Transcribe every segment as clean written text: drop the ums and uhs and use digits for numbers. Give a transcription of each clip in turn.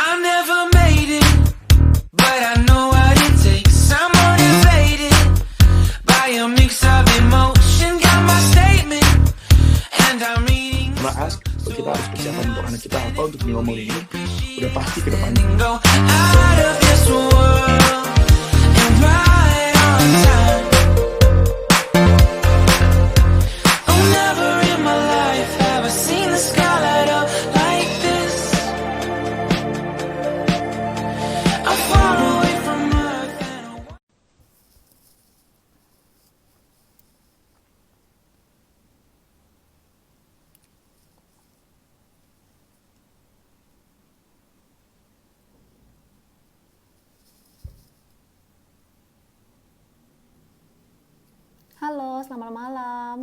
I never made it, but I know what it takes. I'm motivated by a mix of emotion. Got my statement, and I'm reading. Bahas, kita harus persiapan untuk anak kita apa untuk new normal ini. Udah pasti ke depannya. Go out of this world and right on time. Oh, never in my life have I seen the sky light up like this. I'm far away from earth and Halo, selamat malam.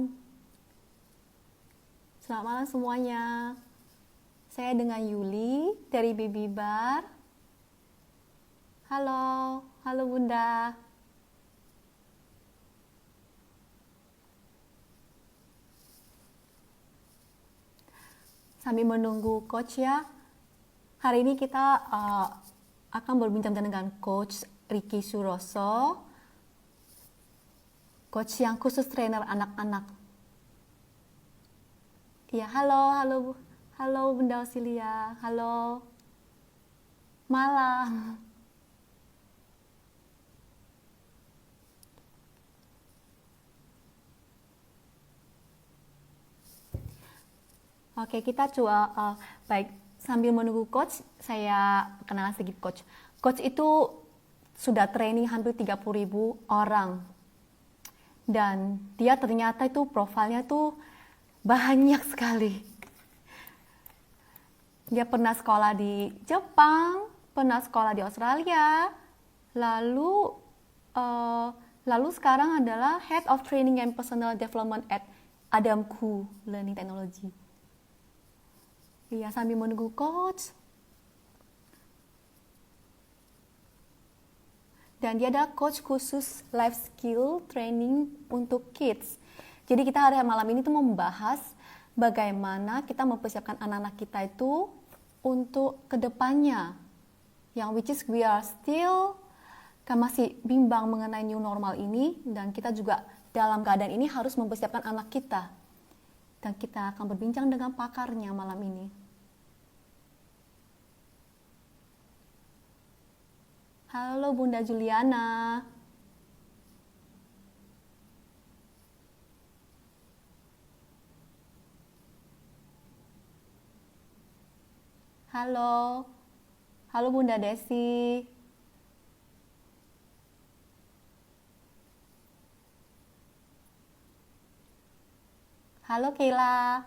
Selamat malam semuanya. Saya dengan Yuli dari Baby Bar. Halo, halo Bunda. Sambil menunggu coach ya. Hari ini kita akan berbincang dengan coach Ricky Suroso. Coach yang khusus trainer anak-anak. Ya, halo Bunda Osilia, halo. Malam. Oke, kita coba baik sambil menunggu coach, saya kenalan sedikit coach. Coach itu sudah training hampir 30.000 orang. Dan dia ternyata itu profilnya tuh banyak sekali. Dia pernah sekolah di Jepang, pernah sekolah di Australia, lalu sekarang adalah Head of Training and Personal Development at Adamku Learning Technology. Iya, sambil menunggu coach. Dan dia adalah coach khusus life skill training untuk kids. Jadi kita hari malam ini tuh membahas bagaimana kita mempersiapkan anak-anak kita itu untuk kedepannya. Yang which is we are still kan masih bimbang mengenai new normal ini, dan kita juga dalam keadaan ini harus mempersiapkan anak kita. Dan kita akan berbincang dengan pakarnya malam ini. Halo Bunda Juliana. Halo. Halo Bunda Desi. Halo Keila.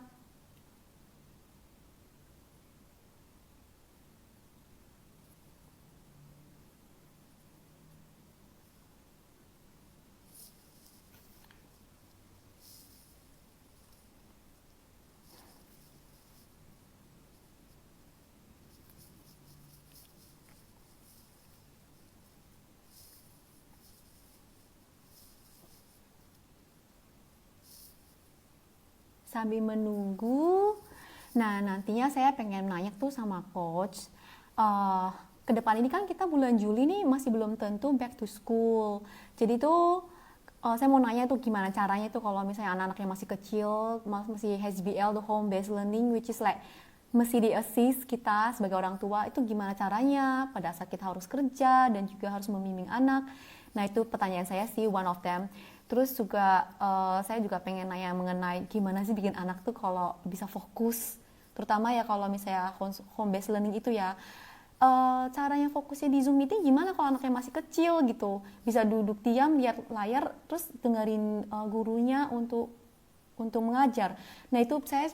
Sambil menunggu, nah nantinya saya pengen nanya tuh sama coach, ke depan ini kan kita bulan Juli nih masih belum tentu back to school. Jadi tuh saya mau nanya tuh gimana caranya tuh kalau misalnya anak-anak yang masih kecil, masih HBL, the home based learning, which is like mesti di-assist kita sebagai orang tua, itu gimana caranya pada saat kita harus kerja dan juga harus membimbing anak. Nah itu pertanyaan saya sih, one of them. Terus juga saya juga pengen nanya mengenai gimana sih bikin anak tuh kalau bisa fokus, terutama ya kalau misalnya home based learning itu ya, caranya fokusnya di Zoom meeting gimana kalau anaknya masih kecil gitu, bisa duduk diam lihat layar terus dengerin gurunya untuk mengajar. Nah itu saya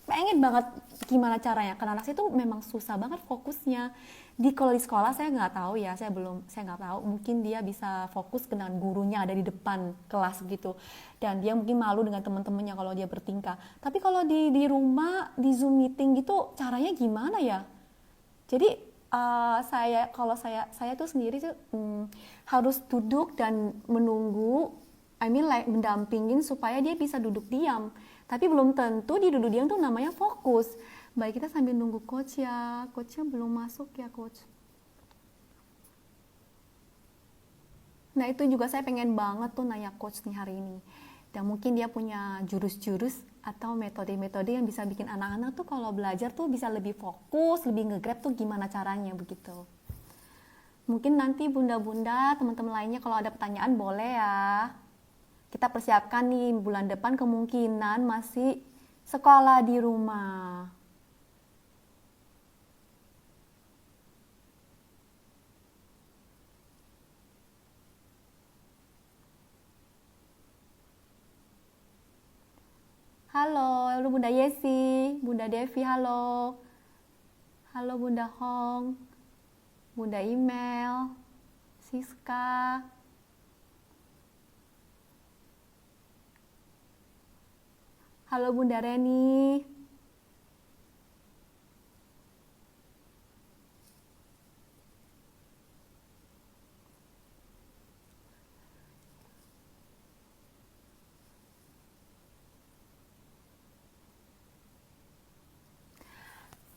pengen banget gimana caranya, karena anak saya tuh memang susah banget fokusnya. Kalau di sekolah saya nggak tahu ya, saya nggak tahu, mungkin dia bisa fokus dengan gurunya ada di depan kelas gitu, dan dia mungkin malu dengan teman-temannya kalau dia bertingkah. Tapi kalau di rumah di Zoom meeting gitu caranya gimana ya? Jadi saya tuh sendiri tuh harus duduk dan menunggu, mendampingin supaya dia bisa duduk diam. Tapi belum tentu di duduk diam tuh namanya fokus. Baik, kita sambil nunggu coach ya. Coachnya belum masuk ya, coach. Nah, itu juga saya pengen banget tuh nanya coach nih hari ini. Dan mungkin dia punya jurus-jurus atau metode-metode yang bisa bikin anak-anak tuh kalau belajar tuh bisa lebih fokus, lebih nge-grab tuh gimana caranya begitu. Mungkin nanti bunda-bunda, teman-teman lainnya kalau ada pertanyaan boleh ya. Kita persiapkan nih bulan depan kemungkinan masih sekolah di rumah. Halo Bunda Yesi, Bunda Devi, halo. Halo Bunda Hong, Bunda Email, Siska. Halo Bunda Reni.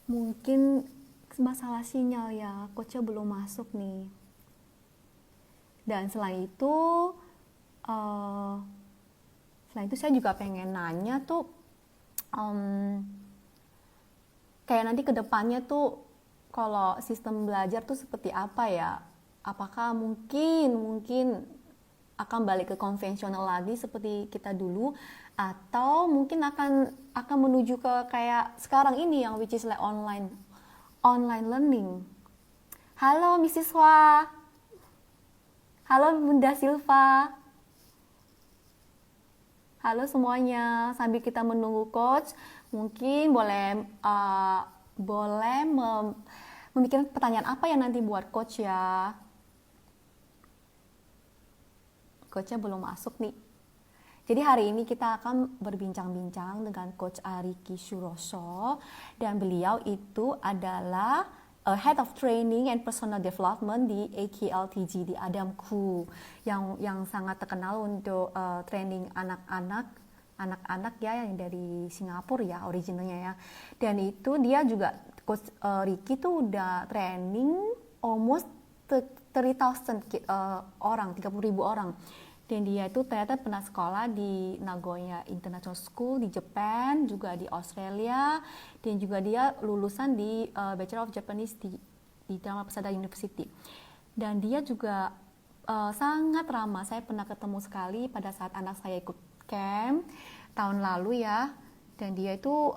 Mungkin masalah sinyal ya, coachnya belum masuk nih. Dan eh, selain itu saya juga pengen nanya tuh, kayak nanti kedepannya tuh kalau sistem belajar tuh seperti apa ya? Apakah mungkin akan balik ke konvensional lagi seperti kita dulu, atau mungkin akan menuju ke kayak sekarang ini yang which is like online learning. Halo Mrs. Hwa. Halo Bunda Silva. Halo semuanya. Sambil kita menunggu coach, mungkin boleh memikirkan pertanyaan apa yang nanti buat coach ya. Coachnya belum masuk nih. Jadi hari ini kita akan berbincang-bincang dengan Coach Ariki Suroso, dan beliau itu adalah Head of Training and Personal Development di AKLTG di Adamku, yang sangat terkenal untuk training anak-anak ya, yang dari Singapura ya originalnya ya. Dan itu dia juga Coach Riki tuh udah training almost 30,000 orang, 30,000 orang. Dan dia itu ternyata pernah sekolah di Nagoya International School di Jepang, juga di Australia, dan juga dia lulusan di Bachelor of Japanese di Dharma Persada University. Dan dia juga sangat ramah. Saya pernah ketemu sekali pada saat anak saya ikut camp tahun lalu ya. Dan dia itu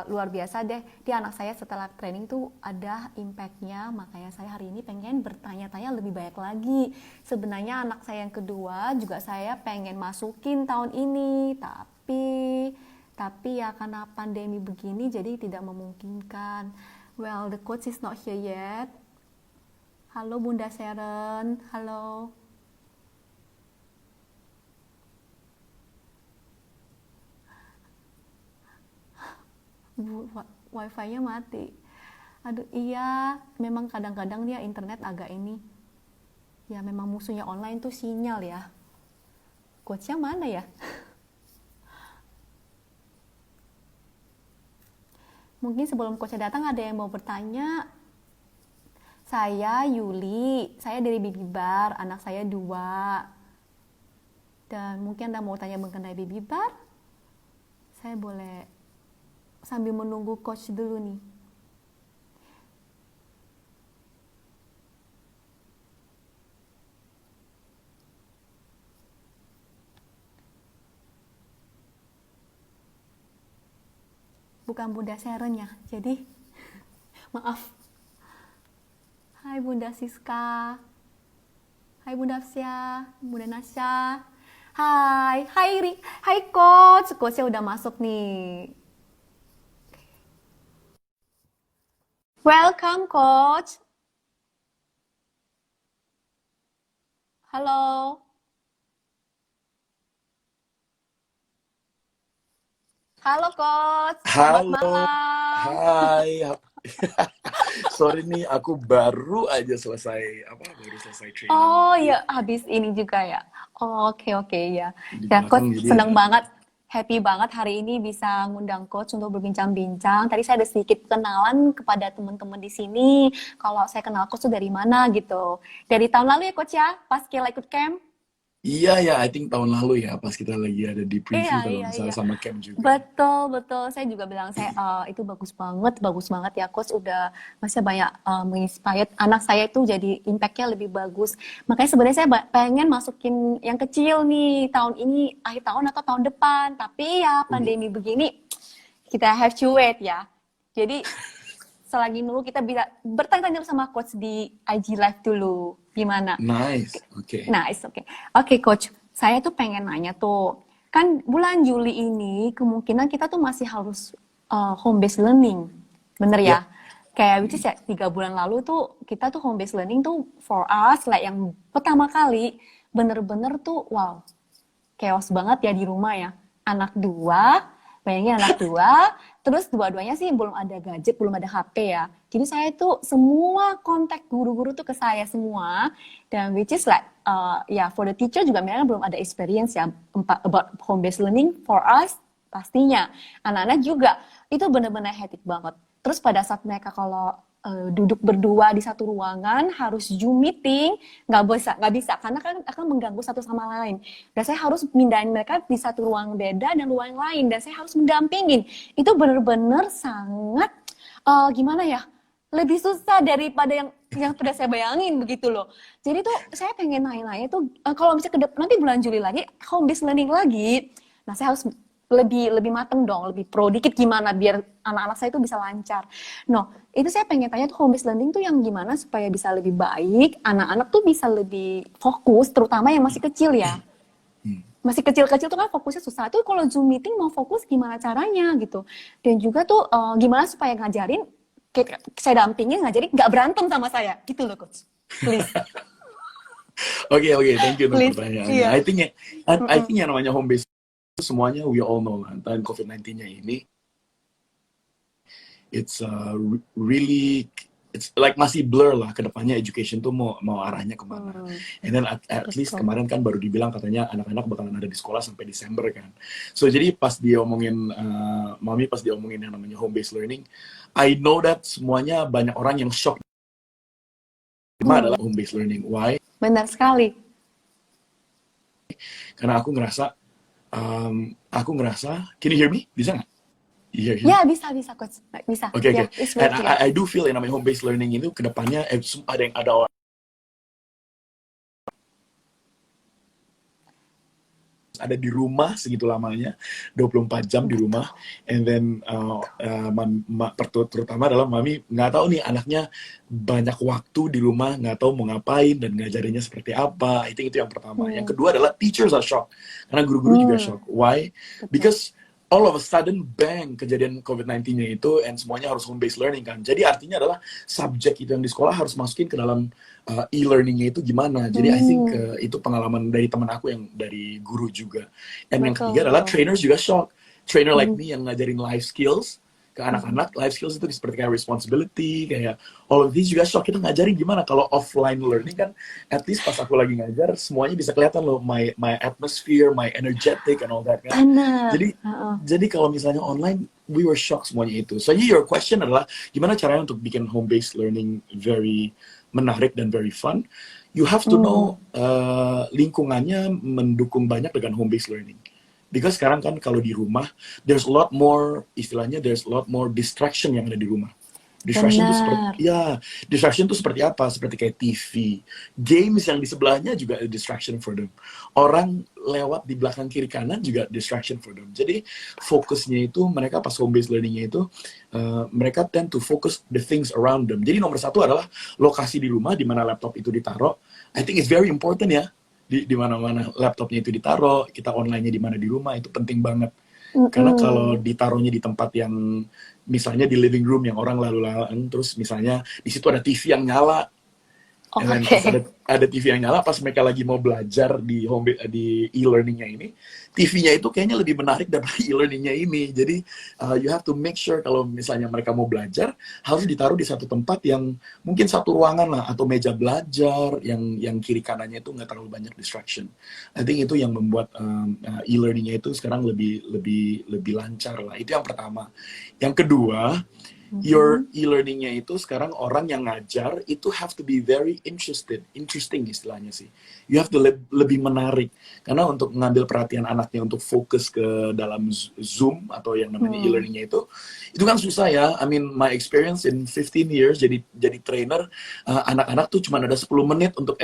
luar biasa deh. Dia anak saya setelah training tuh ada impact-nya. Makanya saya hari ini pengen bertanya-tanya lebih banyak lagi. Sebenarnya anak saya yang kedua juga saya pengen masukin tahun ini. Tapi ya karena pandemi begini jadi tidak memungkinkan. Well, the coach is not here yet. Halo Bunda Sharon. Halo. Wifi-nya mati. Aduh, iya, memang kadang-kadang dia internet agak ini. Ya, memang musuhnya online tuh sinyal ya. Coach-nya mana ya? Mungkin sebelum coach-nya datang ada yang mau bertanya. Saya Yuli, saya dari Baby Bar, anak saya 2. Dan mungkin Anda mau tanya mengenai Baby Bar? Saya boleh sambil menunggu coach dulu nih. Bukan Bunda Sharon ya, jadi maaf. Hai Bunda Siska. Hai Bunda Afsia, Bunda Nasya. Hai coach. Coachnya udah masuk nih. Welcome, Coach. Halo. Halo, Coach. Selamat Halo, malam. hai. Sorry nih, aku baru selesai training. Oh ya, habis ini juga ya. Oh, oke ya. Di Ya, belakang Coach jadi senang banget happy banget hari ini bisa ngundang Coach untuk berbincang-bincang. Tadi saya ada sedikit kenalan kepada teman-teman di sini. Kalau saya kenal Coach tuh dari mana gitu. Dari tahun lalu ya Coach ya, pas Kayla ikut camp. Iya ya, I think tahun lalu ya pas kita lagi ada di preview Iya, kalau iya, nggak salah iya. sama Cam juga. Betul, betul. Saya juga bilang itu bagus banget ya Coach udah masih banyak menginspire anak saya itu jadi impact-nya lebih bagus. Makanya sebenarnya saya pengen masukin yang kecil nih tahun ini, akhir tahun atau tahun depan. Tapi ya pandemi begini kita have to wait ya. Jadi selagi nunggu kita bisa bertanya-tanya sama Coach di IG Live dulu. Gimana? Nice, oke. Nice, oke. Oke, Coach. Saya tuh pengen nanya tuh, kan bulan Juli ini kemungkinan kita tuh masih harus home based learning, bener ya? Kayak which is ya 3 bulan lalu tuh kita tuh home based learning tuh for us like yang pertama kali bener-bener tuh wow, chaos banget ya di rumah ya. Anak 2, bayangin anak 2, terus dua-duanya sih belum ada gadget, belum ada HP ya. Jadi saya tuh semua kontak guru-guru tuh ke saya semua, dan which is like ya for the teacher juga mereka belum ada experience ya about home based learning for us pastinya. Anak-anak juga itu benar-benar hectic banget. Terus pada saat mereka kalau duduk berdua di satu ruangan harus Zoom meeting, nggak bisa karena kan akan mengganggu satu sama lain. Dan saya harus mindahin mereka di satu ruang beda dan ruang lain, dan saya harus mendampingin. Itu benar-benar sangat gimana ya? Lebih susah daripada yang sudah saya bayangin begitu loh. Jadi tuh saya pengen nanya-nanya tuh kalau misalnya nanti bulan Juli lagi home based learning lagi. Nah, saya harus lebih mateng dong, lebih pro dikit gimana biar anak-anak saya itu bisa lancar. No, itu saya pengen tanya tuh home based learning tuh yang gimana supaya bisa lebih baik, anak-anak tuh bisa lebih fokus, terutama yang masih kecil ya. Masih kecil-kecil tuh kan fokusnya susah. Tuh kalau Zoom meeting mau fokus gimana caranya gitu. Dan juga tuh gimana supaya ngajarin, saya dampingin ngajarin nggak berantem sama saya. Gitu loh Coach. Please. Oke, thank you untuk Please, pertanyaannya. iya. I think yang namanya home based semuanya we all know lah, dan COVID-19-nya ini it's really it's like masih blur lah ke depannya education tuh mau arahnya kemana. And then at least kemarin kan baru dibilang katanya anak-anak bakalan ada di sekolah sampai Desember kan. So jadi pas dia omongin Mami pas dia omongin yang namanya home based learning, I know that semuanya banyak orang yang shock. Adalah home based learning. Why? Benar sekali. Karena aku ngerasa can you hear me? Bisa nggak? Ya, bisa Coach. Bisa. Oke. Yeah, And I do feel yang namanya home based learning itu kedepannya ada orang ada di rumah segitu lamanya, 24 jam di rumah, and then terutama adalah Mami nggak tahu nih anaknya banyak waktu di rumah, nggak tahu mau ngapain dan ngajarinnya seperti apa. I think itu yang pertama. Yang kedua adalah teachers are shocked karena guru-guru juga shocked. Why? Because all of a sudden bang kejadian COVID-19-nya itu and semuanya harus home based learning kan. Jadi artinya adalah subjek itu yang di sekolah harus masukin ke dalam e-learningnya itu gimana. Jadi I think itu pengalaman dari teman aku yang dari guru juga. And yang ketiga adalah trainers juga shock. Trainer like me yang ngajarin life skills ke anak-anak, life skills itu seperti kayak responsibility, kayak all of these juga shock. Kita ngajarin gimana kalau offline learning kan, at least pas aku lagi ngajar semuanya bisa kelihatan loh, my atmosphere, my energetic and all that kan. Jadi kalau misalnya online we were shocked semuanya itu. So your question adalah gimana caranya untuk bikin home based learning very menarik dan very fun. You have to know lingkungannya mendukung banyak dengan home based learning. Because sekarang kan kalau di rumah, there's a lot more, istilahnya there's a lot more distraction yang ada di rumah. Distraction itu seperti apa? Seperti kayak TV, games yang di sebelahnya juga distraction for them. Orang lewat di belakang kiri kanan juga distraction for them. Jadi fokusnya itu mereka pas home based learningnya itu mereka tend to focus the things around them. Jadi nomor satu adalah lokasi di rumah di mana laptop itu ditaruh. I think it's very important ya. Di mana-mana laptopnya itu ditaruh, kita online-nya di mana di rumah itu penting banget. Karena kalau ditaruhnya di tempat yang misalnya di living room yang orang lalu-lalang, terus misalnya di situ ada TV yang nyala, And then pas Oke. ada TV yang nyala pas mereka lagi mau belajar di e-learningnya ini, TV-nya itu kayaknya lebih menarik daripada e-learningnya ini. Jadi you have to make sure kalau misalnya mereka mau belajar harus ditaruh di satu tempat yang mungkin satu ruangan lah atau meja belajar yang kiri kanannya itu nggak terlalu banyak distraction. I think itu yang membuat e-learningnya itu sekarang lebih lancar lah. Itu yang pertama. Yang kedua, your e-learningnya itu sekarang orang yang ngajar itu have to be very interesting istilahnya sih. You have to lebih menarik karena untuk mengambil perhatian anaknya untuk fokus ke dalam Zoom atau yang namanya e-learningnya itu kan susah ya. I mean my experience in 15 years jadi trainer, anak-anak tuh cuma ada 10 menit untuk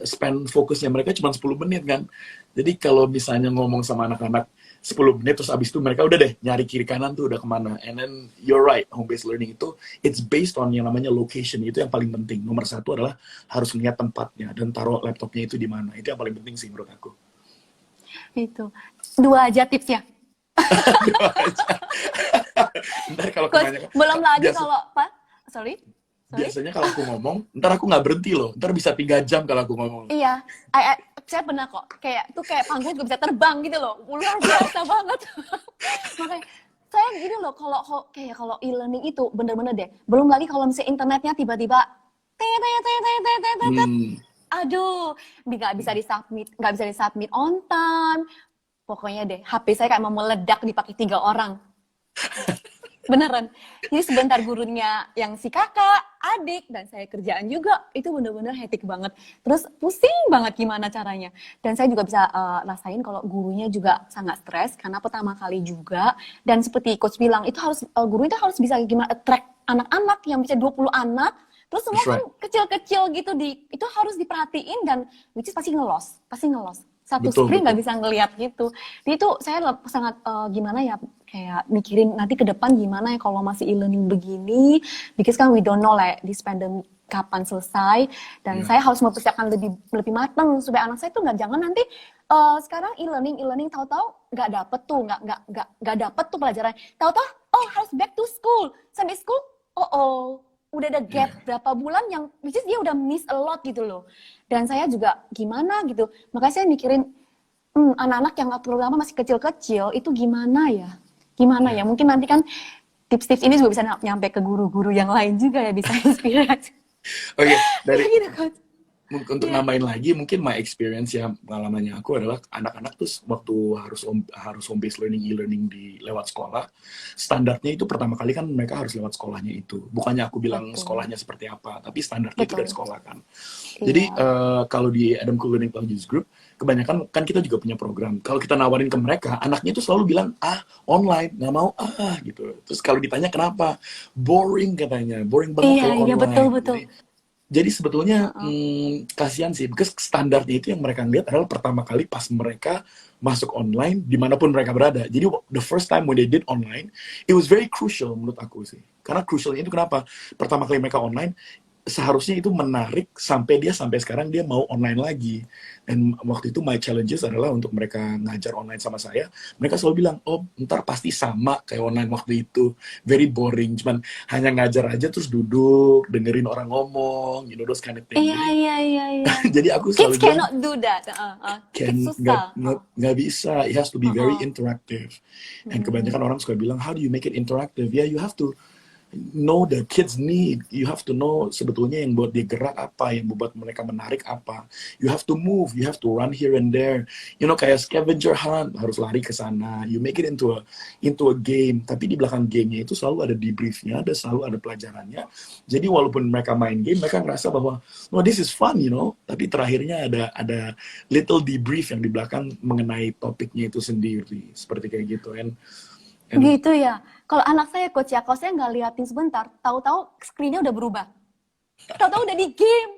spend fokusnya mereka cuma 10 menit kan. Jadi kalau misalnya ngomong sama anak-anak 10 menit terus abis itu mereka udah deh nyari kiri kanan tuh udah kemana. And then you're right, home based learning itu it's based on yang namanya location, itu yang paling penting. Nomor satu adalah harus lihat tempatnya dan taruh laptopnya itu di mana. Itu yang paling penting sih menurut aku. Itu 2 aja tipsnya. Ntar kalau Coach, kebanyakan belum lagi biasa- kalau apa? Sorry. biasanya kalau aku ngomong ntar aku nggak berhenti loh, ntar bisa 3 jam kalau aku ngomong. Iya, saya pernah kok. Kayak panggung juga bisa terbang gitu loh. Luar biasa banget. Makanya saya gini loh, kalau e-learning itu bener-bener deh. Belum lagi kalau misalnya internetnya tiba-tiba Hmm, aduh, nggak bisa disubmit on time. Pokoknya deh, HP saya kayak mau meledak dipakai 3 orang. Beneran. Jadi sebentar gurunya yang si kakak, adik, dan saya kerjaan juga, itu bener-bener hektik banget. Terus pusing banget gimana caranya. Dan saya juga bisa rasain kalau gurunya juga sangat stres, karena pertama kali juga. Dan seperti coach bilang, itu harus guru itu harus bisa gimana attract anak-anak yang bisa 20 anak, terus semua That's kan kecil-kecil gitu, itu harus diperhatiin, dan which is pasti ngelos. Satu Betul, screen nggak betul. bisa ngelihat gitu. Jadi itu saya sangat gimana ya, kayak mikirin nanti ke depan gimana ya kalau masih e-learning begini, because kan we don't know like this pandemic kapan selesai, dan Iya. saya harus mempersiapkan lebih matang supaya anak saya tuh jangan nanti sekarang e-learning tahu-tahu nggak dapet tuh pelajaran, tahu-tahu harus back to school, sampai school udah ada gap berapa bulan yang which is dia udah miss a lot gitu loh. Dan saya juga gimana gitu, makanya saya mikirin anak-anak yang terutama masih kecil-kecil itu gimana ya, mungkin nanti kan tips-tips ini juga bisa nyampe ke guru-guru yang lain juga ya, bisa inspirasi. Oke, dari Gitu, Coach. untuk Iya. nambahin lagi mungkin my experience ya, pengalamannya aku adalah anak-anak tuh waktu harus home based learning e-learning di lewat sekolah, standarnya itu pertama kali kan mereka harus lewat sekolahnya itu, bukannya aku bilang Betul. sekolahnya seperti apa, tapi standarnya itu Betul. dari sekolah kan. Jadi kalau di Adam Cool Learning Technologies Group kebanyakan kan kita juga punya program, kalau kita nawarin ke mereka anaknya itu selalu bilang online, nggak mau gitu. Terus kalau ditanya kenapa, boring katanya, boring banget kalau Iya, online. betul. Jadi sebetulnya kasihan sih, because standarnya itu yang mereka lihat adalah pertama kali pas mereka masuk online dimanapun mereka berada. Jadi the first time when they did online, it was very crucial menurut aku sih. Karena crucialnya itu kenapa? Pertama kali mereka online, seharusnya itu menarik sampai sekarang dia mau online lagi. Dan waktu itu my challenges adalah untuk mereka ngajar online sama saya, mereka selalu bilang, ntar pasti sama kayak online waktu itu, very boring, cuman hanya ngajar aja terus duduk dengerin orang ngomong, those kind of thing. Iya. Jadi aku selalu Kids bilang cannot do that. Kids susah. nggak bisa, it has to be very interactive. And kebanyakan orang suka bilang, how do you make it interactive? Yeah, you have to know the kids need. You have to know sebetulnya yang buat dia gerak apa, yang buat mereka menarik apa. You have to move, you have to run here and there. Kayak scavenger hunt, harus lari ke sana. You make it into a game. Tapi di belakang gamenya itu selalu ada debriefnya, selalu ada pelajarannya. Jadi walaupun mereka main game, mereka ngerasa bahwa this is fun, Tapi terakhirnya ada little debrief yang di belakang mengenai topiknya itu sendiri. Seperti kayak gitu. And Gitu ya. Kalau anak saya coach ya, kalau saya nggak liatin sebentar, tahu-tahu screen-nya udah berubah. Tahu-tahu udah di game.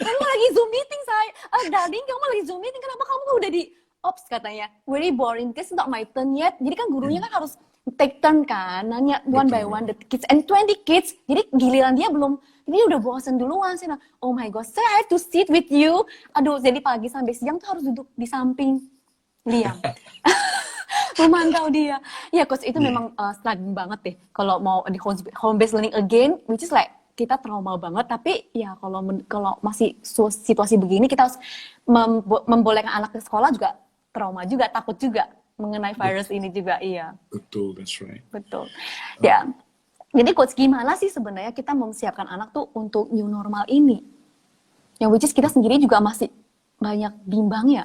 Kamu lagi Zoom meeting saya. Darling, kamu lagi Zoom meeting, kenapa kamu udah di ops katanya? Very boring, because not my turn yet. Jadi kan gurunya kan harus take turn kan, nanya one by one the kids and 20 kids. Jadi giliran dia belum, ini udah bosan duluan. Saya bilang, oh my god, saya have to sit with you. Aduh, jadi pagi sampai siang tuh harus duduk di samping Liam. Memantau dia. Ya coach, itu memang struggling banget deh kalau mau di home based learning again, which is like kita trauma banget, tapi ya kalau masih situasi begini kita harus membolehkan anak ke sekolah juga trauma juga, takut juga mengenai virus ini juga. Iya. Betul, that's right. Betul. Ya. Jadi coach, gimana sih sebenarnya kita mempersiapkan anak tuh untuk new normal ini? Yang which is kita sendiri juga masih banyak bimbang ya.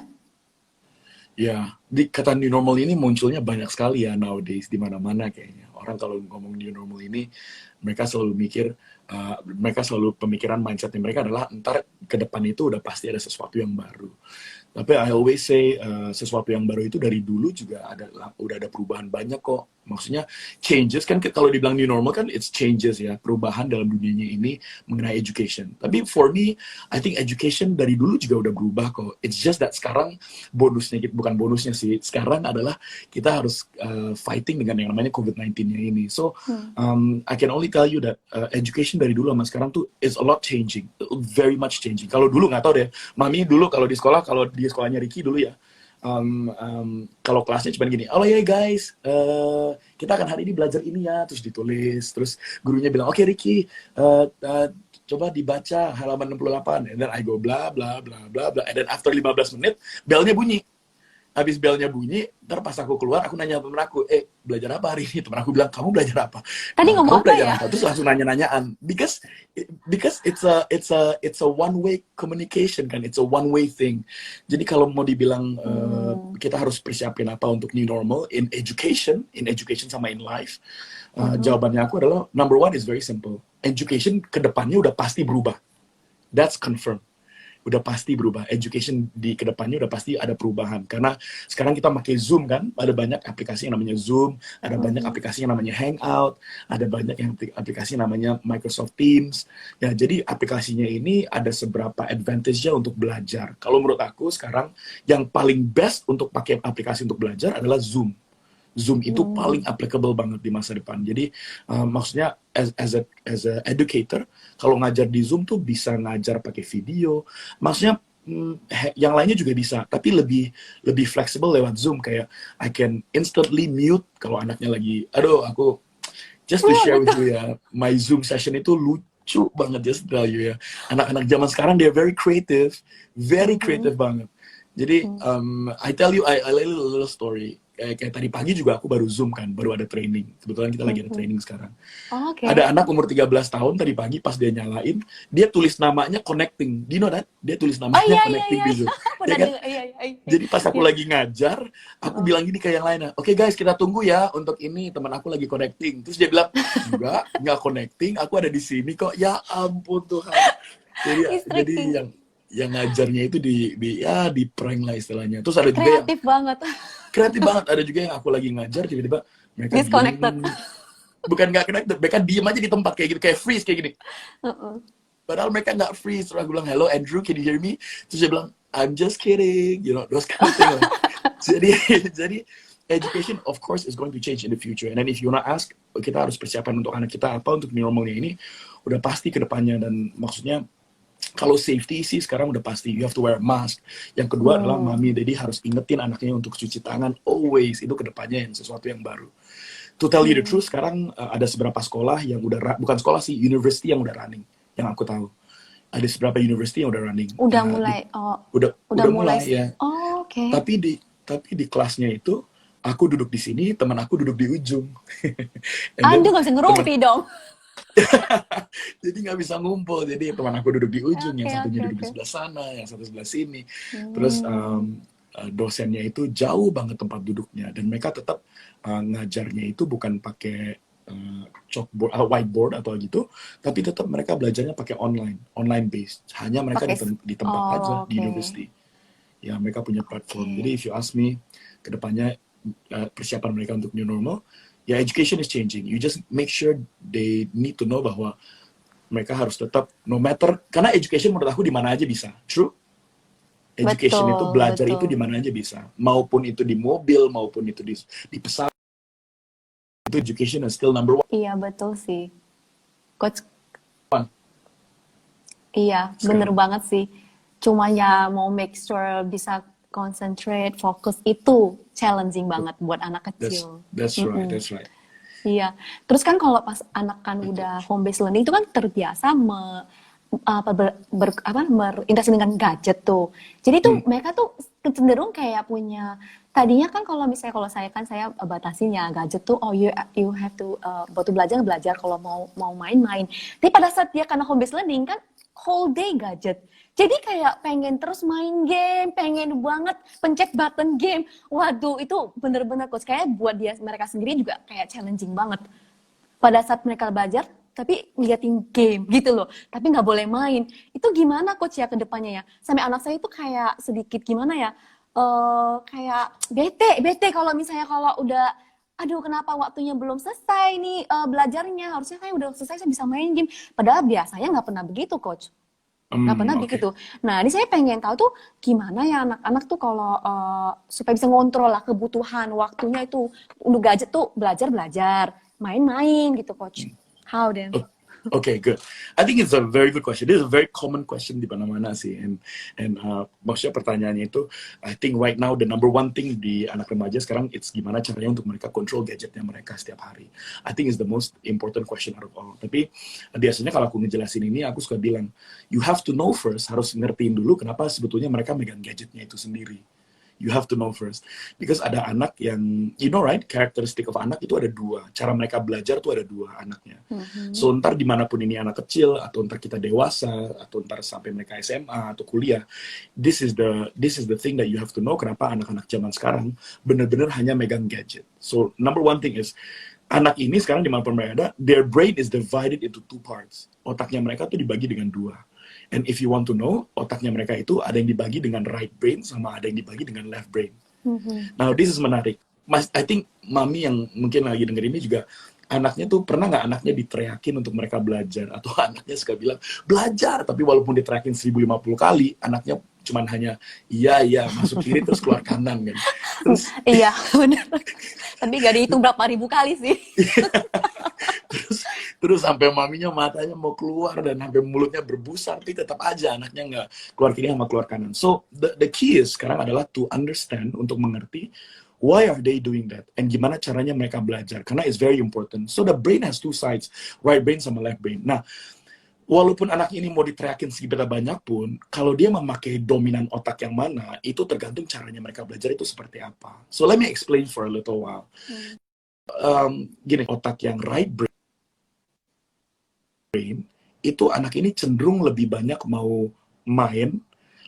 Ya, di kata new normal ini munculnya banyak sekali ya nowadays di mana-mana kayaknya. Orang kalau ngomong new normal ini, mereka selalu mikir, mereka selalu pemikiran mindsetnya mereka adalah ntar ke depan itu udah pasti ada sesuatu yang baru. Tapi I always say sesuatu yang baru itu dari dulu juga udah ada perubahan banyak kok. Maksudnya changes kan kalau dibilang new normal kan it's changes ya, perubahan dalam dunianya ini mengenai education. Tapi for me, I think education dari dulu juga udah berubah kok. It's just that sekarang bonusnya, bukan bonusnya sih, sekarang adalah kita harus fighting dengan yang namanya COVID-19-nya ini. So I can only tell you that education dari dulu sama sekarang tuh is a lot changing, very much changing. Kalau dulu nggak tahu deh, Mami dulu kalau di sekolahnya Ricky dulu ya, kalau kelasnya cuma gini, oh ya guys, kita akan hari ini belajar ini ya, terus ditulis, terus gurunya bilang, oke Ricky, coba dibaca halaman 68, and then I go bla bla bla bla bla, and then after 15 menit, belnya bunyi. Habis belnya bunyi, ntar pas aku keluar, aku nanya temen aku, belajar apa hari ini? Temen aku bilang, kamu belajar apa? Tadi ngomong apa ya? Terus langsung nanya-nanyaan. Because it's a one way communication kan, it's a one way thing. Jadi kalau mau dibilang kita harus persiapin apa untuk new normal in education sama in life, jawabannya aku adalah number one is very simple. Education kedepannya udah pasti berubah. That's confirmed. Udah pasti berubah. Education di kedepannya udah pasti ada perubahan. Karena sekarang kita pakai Zoom kan, ada banyak aplikasi yang namanya Zoom, ada banyak aplikasi yang namanya Hangout, ada banyak yang aplikasi yang namanya Microsoft Teams. Ya, jadi aplikasinya ini ada seberapa advantage-nya untuk belajar. Kalau menurut aku sekarang yang paling best untuk pakai aplikasi untuk belajar adalah Zoom. Zoom itu paling applicable banget di masa depan. Jadi maksudnya as a educator, kalau ngajar di Zoom tuh bisa ngajar pakai video. Maksudnya yang lainnya juga bisa, tapi lebih fleksibel lewat Zoom. Kayak I can instantly mute kalau anaknya lagi, aku just to share with you ya, my Zoom session itu lucu banget, just to tell you ya. Anak-anak zaman sekarang they're very creative banget. Jadi I tell you, I little story. Kayak tadi pagi juga aku baru Zoom kan, baru ada training. Kebetulan kita lagi ada training sekarang. Oh, okay. Ada anak umur 13 tahun tadi pagi pas dia nyalain, dia tulis namanya connecting. Do you know that? Dia tulis namanya connecting di Zoom. Ya kan? Jadi pas aku lagi ngajar, aku bilang gini ke yang lainnya, oke guys, kita tunggu ya untuk ini, teman aku lagi connecting. Terus dia bilang, enggak connecting, aku ada di sini kok. Ya ampun Tuhan. Jadi yang ngajarnya itu di prank lah istilahnya. Terus ada juga yang kreatif banget. Ada juga yang aku lagi ngajar tiba-tiba mereka disconnected. Bukan nggak connected, mereka diem aja di tempat kayak gitu, kayak freeze kayak gini. Padahal mereka nggak freeze. Terus aku bilang, hello Andrew, can you hear me? Terus dia bilang, I'm just kidding, those kind of thing. Jadi education of course is going to change in the future. And then if you wanna ask, kita harus persiapan untuk anak kita apa untuk new normalnya ini, udah pasti ke depannya. Dan maksudnya kalau safety sih sekarang udah pasti, you have to wear mask. Yang kedua adalah mami, jadi harus ingetin anaknya untuk cuci tangan always. Itu kedepannya yang sesuatu yang baru. To tell you the truth, sekarang ada seberapa sekolah yang udah, bukan sekolah sih, university yang udah running, yang aku tahu. Ada seberapa university yang udah running. Udah mulai, udah mulai ya. Oh, oke. Tapi di kelasnya itu, aku duduk di sini, teman aku duduk di ujung. Aduh, gak bisa ngerumpi dong. Jadi nggak bisa ngumpul. Jadi teman aku duduk di ujung, yang satunya duduk di sebelah sana, yang satu sebelah sini. Terus dosennya itu jauh banget tempat duduknya, dan mereka tetap ngajarnya itu bukan pakai chalkboard atau whiteboard atau gitu, tapi tetap mereka belajarnya pakai online based. Hanya mereka di tempat aja di university. Ya mereka punya platform. Jadi if you ask me, kedepannya persiapan mereka untuk new normal, ya education is changing. You just make sure they need to know bahwa mereka harus tetap no matter, karena education menurut aku di mana aja bisa. True. Education itu belajar itu di mana aja bisa. Maupun itu di mobil, maupun itu di pesawat. Itu education is still number one. Iya, betul sih. Coach. Iya, bener banget sih. Cuma ya mau make sure bisa concentrate, fokus, itu challenging banget buat anak kecil. That's right, that's right. Iya. Terus kan kalau pas anak kan udah home based learning itu kan terbiasa berinteraksi dengan gadget tuh. Jadi tuh mereka tuh cenderung kayak punya tadinya kan kalau misalnya kalau saya kan saya batasin ya gadget tuh you have to waktu belajar belajar kalau mau main-main. Tapi pada saat dia karena home based learning kan whole day gadget. Jadi kayak pengen terus main game, pengen banget pencet button game. Waduh, itu bener-bener coach kayak buat mereka sendiri juga kayak challenging banget. Pada saat mereka belajar, tapi ngeliatin game gitu loh. Tapi nggak boleh main. Itu gimana coach ya ke depannya ya? Sampai anak saya itu kayak sedikit gimana ya? Kayak bete kalau misalnya kalau udah aduh kenapa waktunya belum selesai nih belajarnya. Harusnya saya udah selesai saya bisa main game. Padahal biasanya nggak pernah begitu coach. Nggak pernah begitu. Nah, ini saya pengen tahu tuh gimana ya anak-anak tuh kalau supaya bisa ngontrol lah kebutuhan waktunya itu untuk gadget tuh belajar, main-main gitu, coach. How then? Okay, good. I think it's a very good question. This is a very common question di mana-mana sih. And maksudnya pertanyaannya itu, I think right now the number one thing di anak remaja sekarang it's gimana caranya untuk mereka control gadgetnya mereka setiap hari. I think it's the most important question out of all. Tapi biasanya kalau aku ngejelasin ini, aku suka bilang, you have to know first, harus ngertiin dulu kenapa sebetulnya mereka megang gadgetnya itu sendiri. You have to know first. Because ada anak yang, you know right, karakteristik of anak itu ada dua. Cara mereka belajar tuh ada dua anaknya. So ntar dimanapun ini anak kecil, atau ntar kita dewasa, atau ntar sampai mereka SMA atau kuliah, this is the thing that you have to know kenapa anak-anak zaman sekarang bener-bener hanya megang gadget. So number one thing is, anak ini sekarang dimanapun mereka ada, their brain is divided into two parts. Otaknya mereka tuh dibagi dengan dua. And if you want to know, otaknya mereka itu ada yang dibagi dengan right brain sama ada yang dibagi dengan left brain. Now this is menarik. I think mami yang mungkin lagi denger ini juga anaknya tuh pernah nggak anaknya diteriakin untuk mereka belajar atau anaknya suka bilang belajar tapi walaupun diteriakin 1050 kali anaknya cuman hanya iya masuk kiri terus keluar kanan kan. Terus iya benar. Tapi gak dihitung berapa ribu kali sih. terus sampai maminya matanya mau keluar dan sampai mulutnya berbusa tapi tetap aja anaknya nggak keluar kiri sama keluar kanan. So the key is sekarang adalah to understand, untuk mengerti why are they doing that and gimana caranya mereka belajar, karena it's very important. So the brain has two sides, right brain sama left brain. Nah, walaupun anak ini mau diteriakin segitu banyak pun, kalau dia memakai dominan otak yang mana, itu tergantung caranya mereka belajar itu seperti apa. So let me explain for a little while. Gini, otak yang right brain itu anak ini cenderung lebih banyak mau main,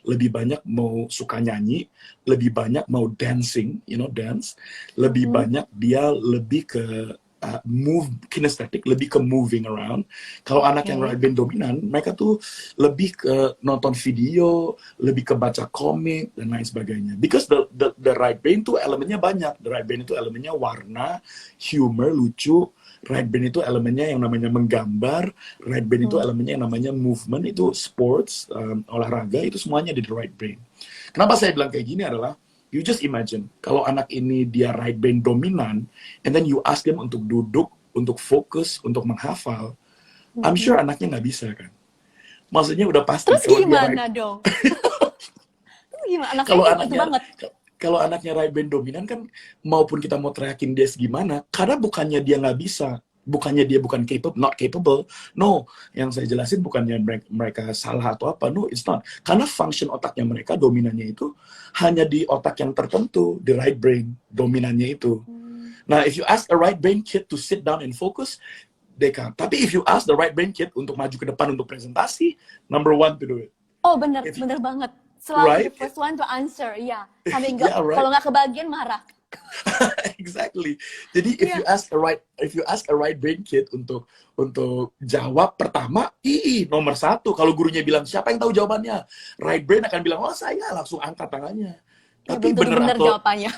lebih banyak mau suka nyanyi, lebih banyak mau dancing, dance, lebih banyak dia lebih ke move, kinesthetic, lebih ke moving around. Kalau anak yang right brain dominan, mereka tuh lebih ke nonton video, lebih ke baca komik dan lain sebagainya. Because the right brain tuh elemennya banyak. The right brain itu elemennya warna, humor, lucu. Right brain itu elemennya yang namanya menggambar. Right brain itu elemennya yang namanya movement, itu sports, olahraga, itu semuanya di the right brain. Kenapa saya bilang kayak gini adalah, you just imagine, kalau anak ini dia right brain dominan, and then you ask them untuk duduk, untuk fokus, untuk menghafal, I'm sure anaknya nggak bisa kan? Maksudnya udah pasti. Terus gimana dong? Terus gimana? Anak kalau saya anaknya, banget. Kalau anaknya right brain dominan kan, maupun kita mau teriakin dia segimana, karena bukannya dia nggak bisa, bukannya dia bukan not capable, no, yang saya jelasin bukannya mereka salah atau apa, no, it's not. Karena function otaknya mereka, dominannya itu hanya di otak yang tertentu, di right brain, dominannya itu. Nah, if you ask a right brain kid to sit down and focus, they can't. Tapi if you ask the right brain kid untuk maju ke depan untuk presentasi, number one to do it. Oh, bener banget. Selalu right? The first one to answer, ya. Sampai enggak, Yeah, right. kalau nggak kebagian marah. Exactly. Jadi if you ask a right brain kid untuk jawab pertama, nomor satu. Kalau gurunya bilang siapa yang tahu jawabannya, right brain akan bilang oh saya, langsung angkat tangannya. Tapi bener atau jawabannya.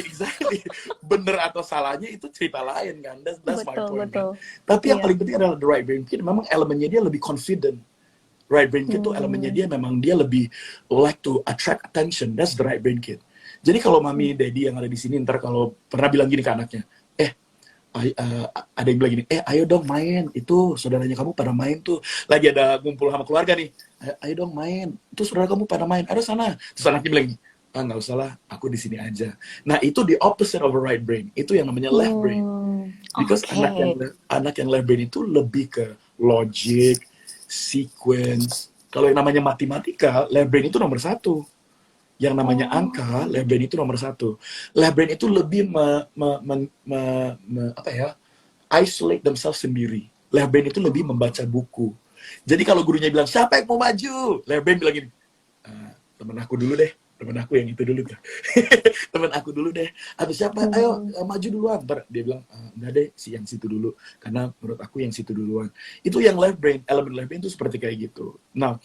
Exactly. Bener atau salahnya itu cerita lain kan. That's my point. Betul. Kan? Tapi yang paling penting adalah the right brain kid. Memang elemennya dia lebih confident. Right brain kid tuh elemennya dia memang dia lebih like to attract attention. That's the right brain kid. Jadi kalau mami, daddy yang ada di sini ntar kalau pernah bilang gini ke anaknya, ada yang bilang gini, ayo dong main, itu saudaranya kamu pada main tuh, lagi ada ngumpul sama keluarga nih, ayo dong main, itu saudara kamu pada main, ada sana. Terus anaknya bilang, nggak usah lah, aku di sini aja. Nah itu the opposite of a right brain, itu yang namanya left brain. Because Oke. anak yang left brain itu lebih ke logic, sequence. Kalau yang namanya matematika, left brain itu nomor satu. Yang namanya angka, left brain itu nomor satu. Left brain itu lebih apa ya, isolate themselves sendiri. Left brain itu lebih membaca buku. Jadi kalau gurunya bilang, siapa yang mau maju? Left brain bilang gini, temen aku dulu deh. Temen aku yang itu dulu. Temen aku dulu deh. Atau siapa, ayo maju duluan. Ntar dia bilang, enggak deh, si yang situ dulu. Karena menurut aku yang situ duluan. Itu yang left brain, elemen left brain itu seperti kayak gitu. Nah,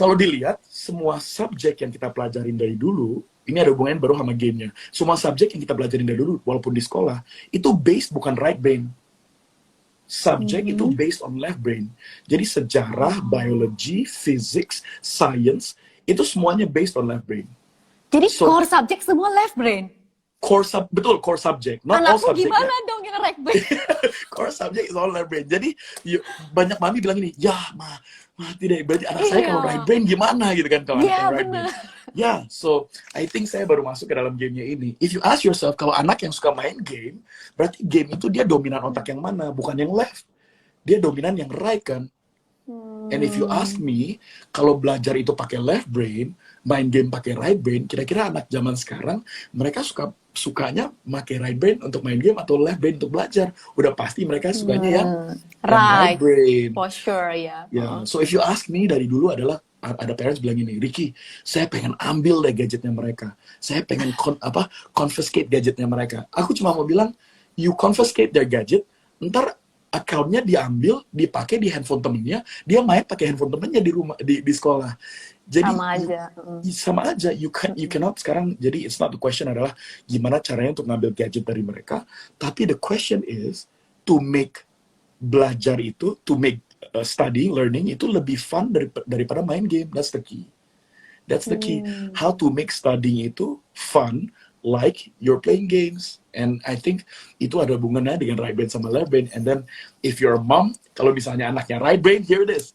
kalau dilihat, semua subjek yang kita pelajarin dari dulu, ini ada hubungannya baru sama gamenya. Semua subjek yang kita pelajarin dari dulu, walaupun di sekolah, itu based bukan right brain. Subjek itu based on left brain. Jadi sejarah, biology, physics, science, itu semuanya based on left brain. Jadi So, core subject semua left brain. betul, core subject. Not all Anakku subject. gimana dong yang right brain? Core subject is all left brain. Jadi banyak mami bilang ini, ya mati deh. Berarti anak saya kalau right brain gimana gitu kan kalau anak Iya, yang right bener. brain. Ya, so I think saya baru masuk ke dalam gamenya ini. If you ask yourself, kalau anak yang suka main game, berarti game itu dia dominan otak yang mana, bukan yang left. Dia dominan yang right kan. And if you ask me, kalau belajar itu pakai left brain, main game pakai right brain, kira-kira anak zaman sekarang mereka sukanya pakai right brain untuk main game atau left brain untuk belajar? Udah pasti mereka sukanya yang right Right. brain. For sure, ya. Ya, so if you ask me dari dulu adalah ada parents bilang ini, Ricky, saya pengen ambil deh gadgetnya mereka. Saya pengen confiscate gadgetnya mereka. Aku cuma mau bilang, you confiscate their gadget, ntar account-nya diambil, dipakai di handphone temennya, dia main pakai handphone temennya di rumah di sekolah. Jadi Sama aja. sama aja, you cannot sekarang. Jadi it's not the question adalah gimana caranya untuk ngambil gadget dari mereka, tapi the question is to make belajar itu, to make studying, learning itu lebih fun daripada main game. That's the key. That's the key. How to make studying itu fun, like you're playing games. And I think itu ada hubungannya dengan right brain sama left brain. And then if you're a mom, kalau misalnya anaknya right brain, here it is.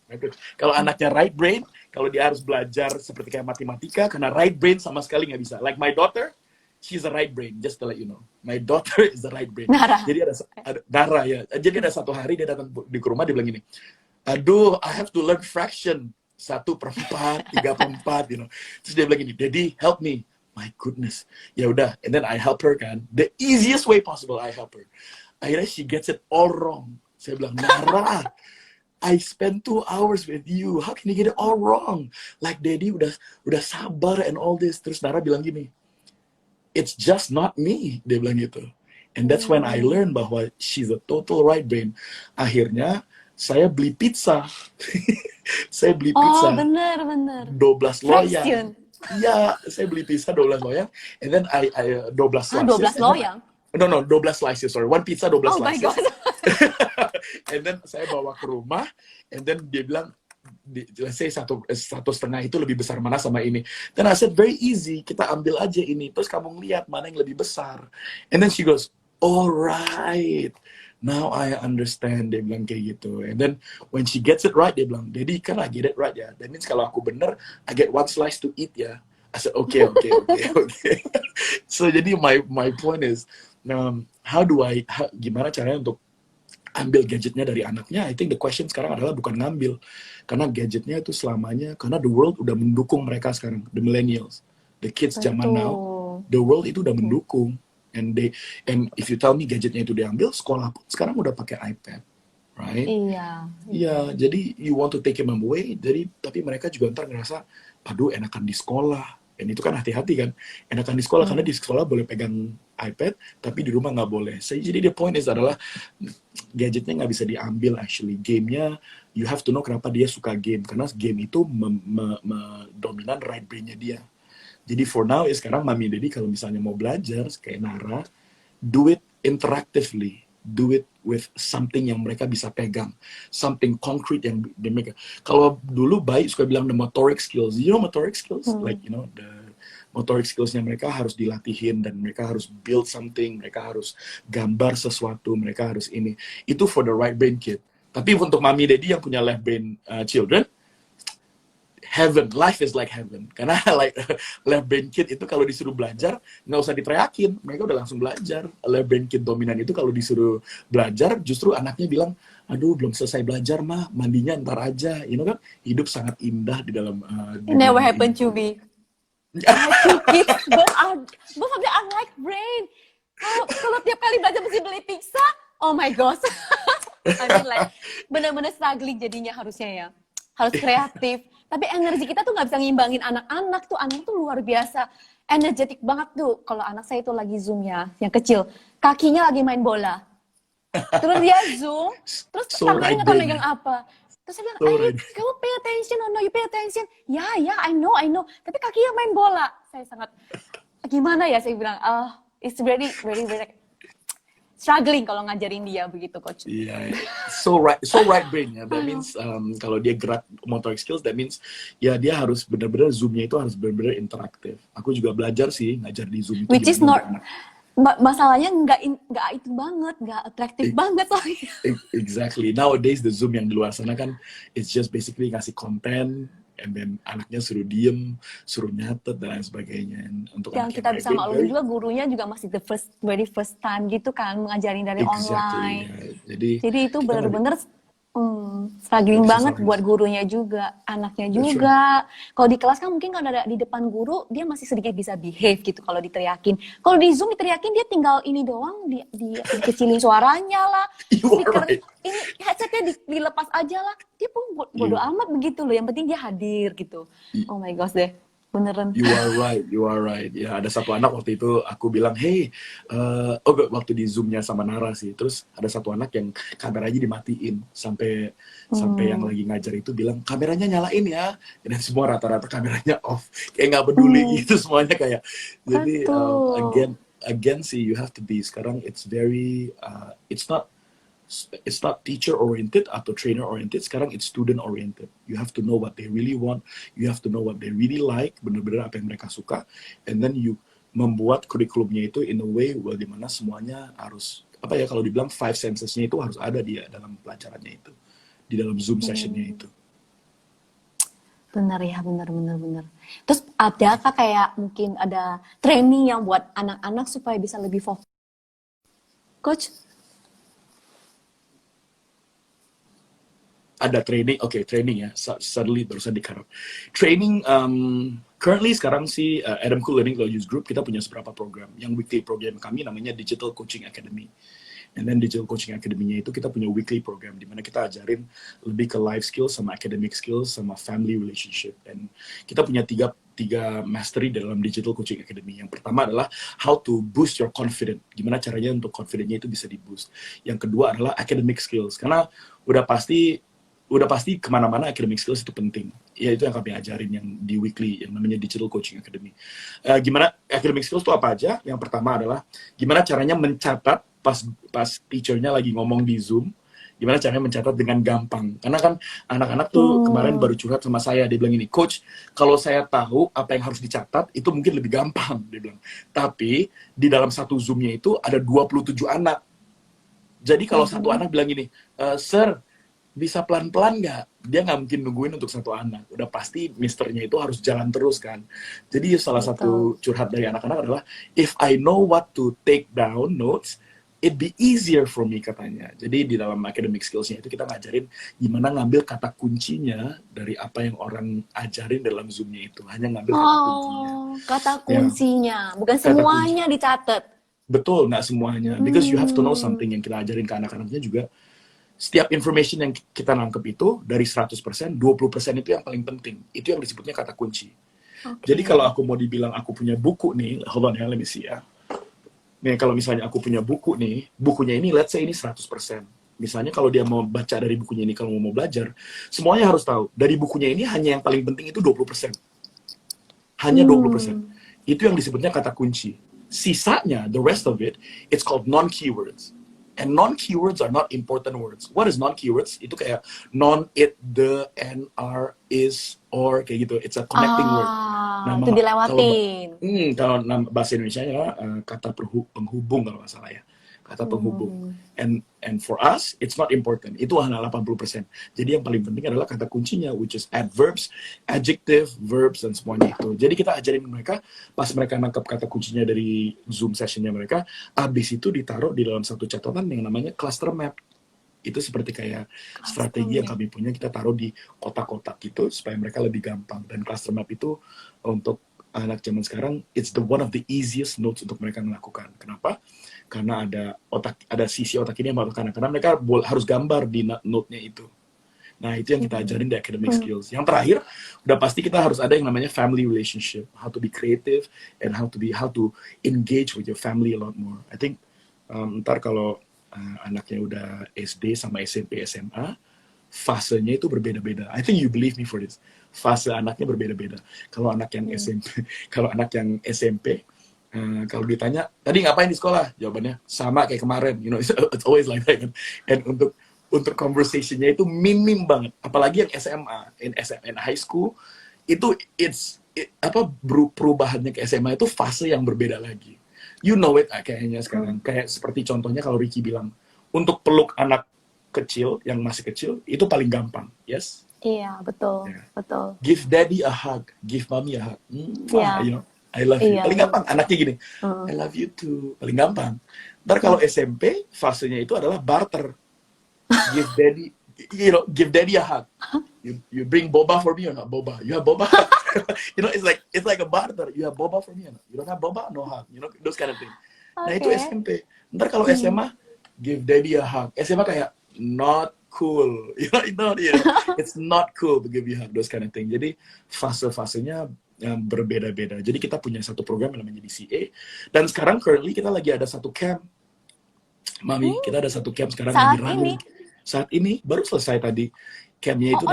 Kalau anaknya right brain, kalau dia harus belajar seperti kayak matematika, karena right brain sama sekali nggak bisa. Like my daughter, she's a right brain, just to let you know. My daughter is a right brain. Nara. Jadi ada Nara ya. Jadi ada satu hari dia datang di rumah, dia bilang gini, aduh, I have to learn fraction. 1/4, 3/4, you know. Terus dia bilang gini, Daddy, help me. My goodness. Ya udah, and then I help her kan. The easiest way possible, I help her. Akhirnya she gets it all wrong. Saya bilang, Nara, I spent 2 hours with you. How can you get it all wrong? Like Daddy udah sabar and all this. Terus Nara bilang gini, it's just not me. Dia bilang gitu. And that's when I learned bahwa she's a total right brain. Akhirnya saya beli pizza. Saya beli pizza. Oh, bener. 12 loyang. Fraction. Iya, saya beli pizza 12 loyang. And then I 12 slices. 12 loyang? No, 12 slices, sorry. One pizza, 12 Oh my slices. God. And then saya bawa ke rumah. And then dia bilang, let's say 1,5 itu lebih besar mana sama ini. Then I said, very easy. Kita ambil aja ini. Terus kamu lihat mana yang lebih besar. And then she goes, all right. Now I understand, dia bilang kayak gitu. And then when she gets it right, dia bilang, Daddy, kan I get it right ya. That means kalau aku bener, I get 1 slice to eat ya. I said, okay. So jadi my point is, gimana caranya untuk ambil gadgetnya dari anaknya? I think the question sekarang adalah bukan ngambil, karena gadgetnya itu selamanya, karena the world udah mendukung mereka sekarang, the millennials, the kids zaman now, the world itu udah mendukung. And if you tell me gadgetnya itu diambil, sekolah pun sekarang udah pakai iPad, right? Iya, jadi you want to take him away, tapi mereka juga ntar ngerasa, aduh enakan di sekolah. Dan itu kan hati-hati kan, enakan di sekolah karena di sekolah boleh pegang iPad, tapi di rumah nggak boleh. Jadi the point is adalah gadgetnya nggak bisa diambil actually. Gamenya, you have to know kenapa dia suka game, karena game itu dominan right brainnya dia. Jadi for now, sekarang Mami Daddy kalau misalnya mau belajar, kayak Nara, do it interactively. Do it with something yang mereka bisa pegang. Something concrete yang mereka. Kalau dulu bayi suka bilang the motoric skills. You know motoric skills? Like, you know, the motoric skillsnya mereka harus dilatihin dan mereka harus build something. Mereka harus gambar sesuatu. Mereka harus ini. Itu for the right brain kid. Tapi untuk Mami Daddy yang punya left brain children, heaven, life is like heaven. Karena like left brain kid itu kalau disuruh belajar nggak usah diteriakin, mereka udah langsung belajar. Left brain kid dominan itu kalau disuruh belajar justru anaknya bilang, aduh belum selesai belajar mah, mandinya ntar aja. Kan hidup sangat indah di dalam It never dunia happened ini. to me. I have two kids, both of them are like brain. Kalau tiap kali belajar mesti beli pizza, oh my gosh. I mean like bener-bener struggling jadinya harusnya ya. Harus kreatif. Tapi energi kita tuh nggak bisa ngimbangin anak-anak tuh. Anak tuh luar biasa. Energetik banget tuh. Kalau anak saya itu lagi Zoom ya, yang kecil. Kakinya lagi main bola. Terus dia Zoom, terus So tangannya right nggak tahu brain. megang apa. Terus saya bilang, So eh, right. kamu pay attention, oh no, you pay attention. Ya, I know. Tapi kakinya main bola. Saya sangat, gimana ya saya bilang, it's very, very, very struggling kalau ngajarin dia begitu, Coach. Iya, so right brain ya. That means kalau dia gerak motoric skills, that means ya dia harus benar-benar zoomnya itu harus benar-benar interaktif. Aku juga belajar sih ngajar di Zoom itu. Which is not, gimana. masalahnya nggak itu banget, nggak atraktif banget soalnya. Exactly. Nowadays the Zoom yang di luar sana kan, it's just basically ngasih konten, and then anaknya suruh diem, suruh nyatet dan lain sebagainya. And untuk Yang anak kita yang bisa very, maklum juga gurunya juga masih very first time gitu kan mengajarin dari online. ya. Jadi itu kita nggak bener-bener struggling bisa banget salahin. buat gurunya juga, anaknya That's right. juga. Kalau di kelas kan mungkin kalau ada di depan guru dia masih sedikit bisa behave gitu kalau diteriakin. Kalau di Zoom diteriakin dia tinggal ini doang, dikecilin suaranya lah, You are speaker right. ini headsetnya dilepas aja lah. Dia pun bodo amat begitu loh. Yang penting dia hadir gitu. Oh my gosh deh, beneran. You are right. Ya, ada satu anak waktu itu aku bilang, hey, waktu di Zoom-nya sama Nara sih. Terus ada satu anak yang kameranya dimatiin sampai yang lagi ngajar itu bilang kameranya nyalain ya. Dan semua rata-rata kameranya off, kayak nggak peduli gitu semuanya kayak. Jadi Betul. again sih you have to be sekarang it's very it's not teacher oriented atau trainer oriented, sekarang it's student oriented. You have to know what they really want, you have to know what they really like, bener-bener apa yang mereka suka, and then you membuat kurikulumnya itu in a way dimana semuanya harus apa ya, kalau dibilang five senses-nya itu harus ada dia dalam pelajarannya itu, di dalam Zoom sessionnya itu. Bener ya, bener. Terus adakah kayak mungkin ada training yang buat anak-anak supaya bisa lebih fokus? Coach? Ada training, training ya, suddenly barusan di-cut. Training, currently sekarang sih Adam Cool Learning Values Group, kita punya beberapa program. Yang weekly program kami namanya Digital Coaching Academy. And then Digital Coaching Academy-nya itu kita punya weekly program, di mana kita ajarin lebih ke life skills, sama academic skills, sama family relationship. And kita punya tiga mastery dalam Digital Coaching Academy. Yang pertama adalah how to boost your confidence. Gimana caranya untuk confidence-nya itu bisa di-boost. Yang kedua adalah academic skills. Karena udah pasti kemana-mana academic skills itu penting. Ya itu yang kami ajarin yang di weekly, yang namanya Digital Coaching Academy. Gimana academic skills itu apa aja? Yang pertama adalah gimana caranya mencatat pas teachernya lagi ngomong di Zoom, gimana caranya mencatat dengan gampang. Karena kan anak-anak tuh kemarin baru curhat sama saya, dia bilang ini, Coach, kalau saya tahu apa yang harus dicatat, itu mungkin lebih gampang, dia bilang. Tapi di dalam satu Zoom-nya itu ada 27 anak. Jadi kalau satu anak bilang gini, Sir, bisa pelan-pelan nggak? Dia nggak mungkin nungguin untuk satu anak. Udah pasti misternya itu harus jalan terus kan. Jadi salah satu curhat dari anak-anak adalah, if I know what to take down notes, it be easier for me katanya. Jadi di dalam academic skills-nya itu kita ngajarin gimana ngambil kata kuncinya dari apa yang orang ajarin dalam Zoom-nya itu. Hanya ngambil kata kuncinya. Kata kuncinya. Bukan Kata semuanya dicatat. Betul, nggak semuanya. Because you have to know something yang kita ajarin ke anak-anaknya juga. Setiap information yang kita nangkep itu dari 100%, 20% itu yang paling penting. Itu yang disebutnya kata kunci. Jadi kalau aku mau dibilang aku punya buku nih, hold on ya, let me see ya. Nih kalau misalnya aku punya buku nih, bukunya ini let's say ini 100%. Misalnya kalau dia mau baca dari bukunya ini, kalau mau belajar, semuanya harus tahu. Dari bukunya ini hanya yang paling penting itu 20%. Hanya 20%. Itu yang disebutnya kata kunci. Sisanya, the rest of it, it's called non-keywords. And non-keywords are not important words. What is non-keywords? Itu kayak non, it, the, and, are, is, or, kayak gitu. It's a connecting word. Itu dilewatin. Kalau bahasa Indonesia ya kata penghubung kalau nggak salah ya. kata penghubung. And for us, it's not important. Itu hanya 80%. Jadi yang paling penting adalah kata kuncinya, which is adverbs, adjective, verbs, dan semuanya itu. Jadi kita ajarin mereka, pas mereka nangkep kata kuncinya dari Zoom sessionnya mereka, habis itu ditaruh di dalam satu catatan yang namanya cluster map. Itu seperti kayak strategi yang kami punya, kita taruh di kotak-kotak gitu, supaya mereka lebih gampang. Dan cluster map itu untuk anak zaman sekarang, it's the one of the easiest notes untuk mereka melakukan. Kenapa? Karena ada sisi otak ini yang melakukan, karena mereka harus gambar di note-nya itu. Nah, itu yang kita ajarin di academic skills. Yang terakhir, udah pasti kita harus ada yang namanya family relationship, how to be creative and how to engage with your family a lot more. I think ntar kalau anaknya udah SD sama SMP SMA, fasenya itu berbeda-beda. I think you believe me for this. Fase anaknya berbeda-beda. Kalau anak yang SMP, kalau ditanya, tadi ngapain di sekolah? Jawabannya sama kayak kemarin. You know, it's always like that. Kan? And untuk conversation-nya itu minim banget. Apalagi yang SMA, in high school, itu perubahannya ke SMA itu fase yang berbeda lagi. You know it kayaknya sekarang. Kayak seperti contohnya kalau Ricky bilang, untuk peluk anak kecil, yang masih kecil, itu paling gampang. Yes? Iya, betul. Yeah. Betul. Give daddy a hug, give mommy a hug. Yeah. You know, I love you. Iya. Paling gampang, anaknya gini, I love you too. Paling gampang. Ntar kalau SMP, fasenya itu adalah barter. Give daddy a hug. You bring boba for me or not boba? You have boba? You know, it's like a barter. You have boba for me or not? You don't have boba? No hug. You know, those kind of thing. Nah, itu SMP. Ntar kalau SMA, give daddy a hug. SMA kayak, not cool. You know, it's not cool to give you a hug. Those kind of thing. Jadi, fase-fasenya berbeda-beda. Jadi, kita punya satu program yang namanya DCA. Dan sekarang, currently, kita lagi ada satu camp. Mami, kita ada satu camp sekarang lagi running. Saat ini baru selesai tadi. Campnya itu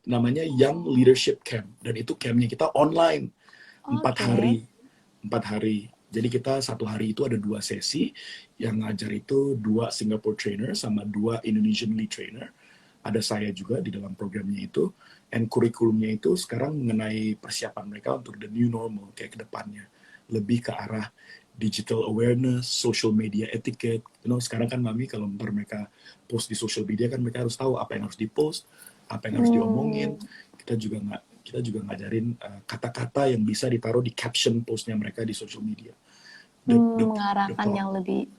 namanya Young Leadership Camp, dan itu campnya kita online 4 hari. Jadi kita satu hari itu ada 2 sesi, yang ngajar itu 2 Singapore trainer sama 2 Indonesian lead trainer. Ada saya juga di dalam programnya itu, and kurikulumnya itu sekarang mengenai persiapan mereka untuk the new normal kayak ke depannya, lebih ke arah digital awareness, social media etiquette. You know, sekarang kan Mami kalau ntar mereka post di social media kan mereka harus tahu apa yang harus dipost, apa yang harus diomongin. Kita juga ngajarin kata-kata yang bisa ditaruh di caption postnya mereka di social media. Mengarahkan yang lebih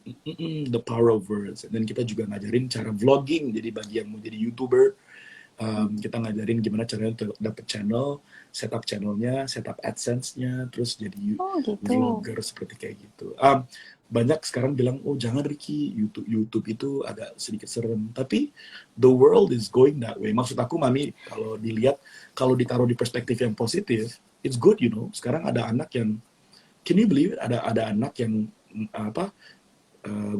the power of words. Dan kita juga ngajarin cara vlogging. Jadi bagi yang mau jadi YouTuber, kita ngajarin gimana caranya dapat channel, setup channelnya, setup AdSense-nya, terus jadi vlogger seperti kayak gitu. Banyak sekarang bilang, oh jangan Ricky, YouTube itu agak sedikit serem. Tapi the world is going that way. Maksud aku, Mami, kalau dilihat, kalau ditaruh di perspektif yang positif, it's good, you know. Sekarang ada anak yang, can you believe it? Ada anak yang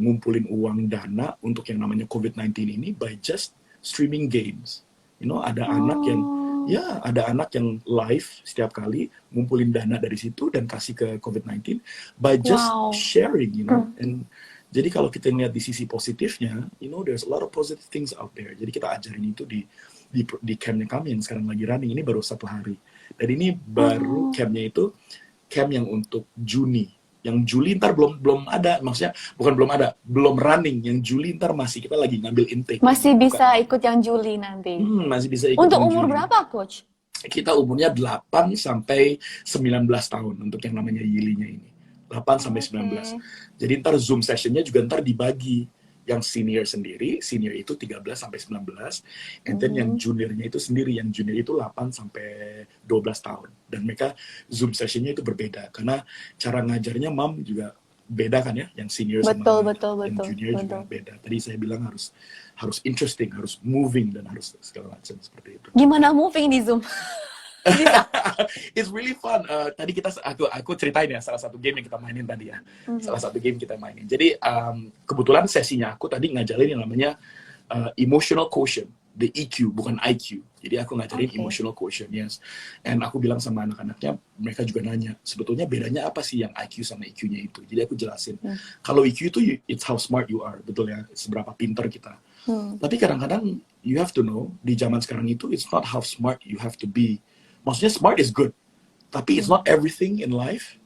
ngumpulin uang dana untuk yang namanya COVID-19 ini by just streaming games. You know, ada anak yang live setiap kali ngumpulin dana dari situ dan kasih ke COVID-19 by just sharing, you know. And jadi kalau kita lihat di sisi positifnya, you know, there's a lot of positive things out there. Jadi kita ajarin itu di campnya kami yang sekarang lagi running. Ini baru 1 hari. Dan ini baru campnya itu camp yang untuk Juni. Yang Juli ntar belum ada, maksudnya belum running. Yang Juli ntar kita lagi ngambil intake. Masih bisa ikut yang Juli nanti. Masih bisa ikut. Untuk umur Juli. Berapa, Coach? Kita umurnya 8 sampai 19 tahun untuk yang namanya Yilinya ini. 8 sampai 19. Jadi ntar Zoom sessionnya juga ntar dibagi. Yang senior itu 13 sampai 19, and then yang juniornya itu sendiri, yang junior itu 8 sampai 12 tahun. Dan mereka Zoom sessionnya itu berbeda, karena cara ngajarnya Mam juga beda kan ya, yang senior sama yang junior juga beda. Tadi saya bilang harus interesting, harus moving, dan harus segala macam seperti itu. Gimana moving di Zoom? It's really fun. Tadi aku ceritain ya salah satu game yang kita mainin tadi ya. Salah satu game kita mainin. Jadi kebetulan sesinya aku tadi ngajarin yang namanya emotional quotient, the EQ bukan IQ. Jadi aku ngajarin emotional quotient, yes. And aku bilang sama anak-anaknya, mereka juga nanya, sebetulnya bedanya apa sih yang IQ sama EQ-nya itu. Jadi aku jelasin. Kalau EQ itu it's how smart you are, betul ya, seberapa pintar kita. Tapi kadang-kadang you have to know, di zaman sekarang itu it's not how smart you have to be. Maksudnya smart is good, tapi it's not everything in life.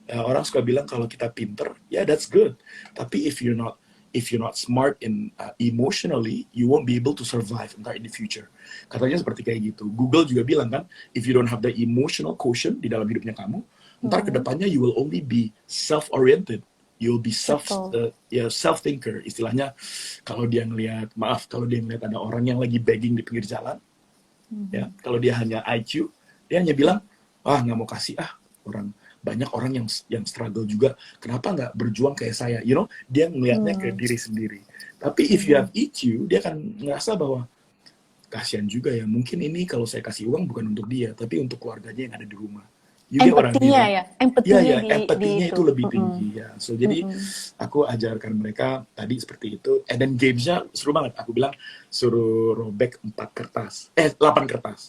Orang suka bilang kalau kita pinter, ya that's good. Tapi if you're not smart in emotionally, you won't be able to survive entah in the future. Katanya seperti kayak gitu. Google juga bilang kan, if you don't have the emotional quotient di dalam hidupnya kamu, ntar kedepannya you will only be self-oriented. You'll be Betul. self thinker. Istilahnya kalau dia ngelihat ada orang yang lagi begging di pinggir jalan, ya kalau dia hanya IQ, dia hanya bilang, nggak mau kasih banyak orang yang struggle juga, kenapa nggak berjuang kayak saya, dia ngelihatnya ke diri sendiri. Tapi if you have EQ, dia akan ngerasa bahwa kasihan juga ya, mungkin ini kalau saya kasih uang bukan untuk dia, tapi untuk keluarganya yang ada di rumah. Empatinya ya, empatinya Iya, di empatinya itu itu. lebih tinggi ya. So jadi aku ajarkan mereka tadi seperti itu. And then gamesnya seru banget. Aku bilang suruh robek 8 kertas.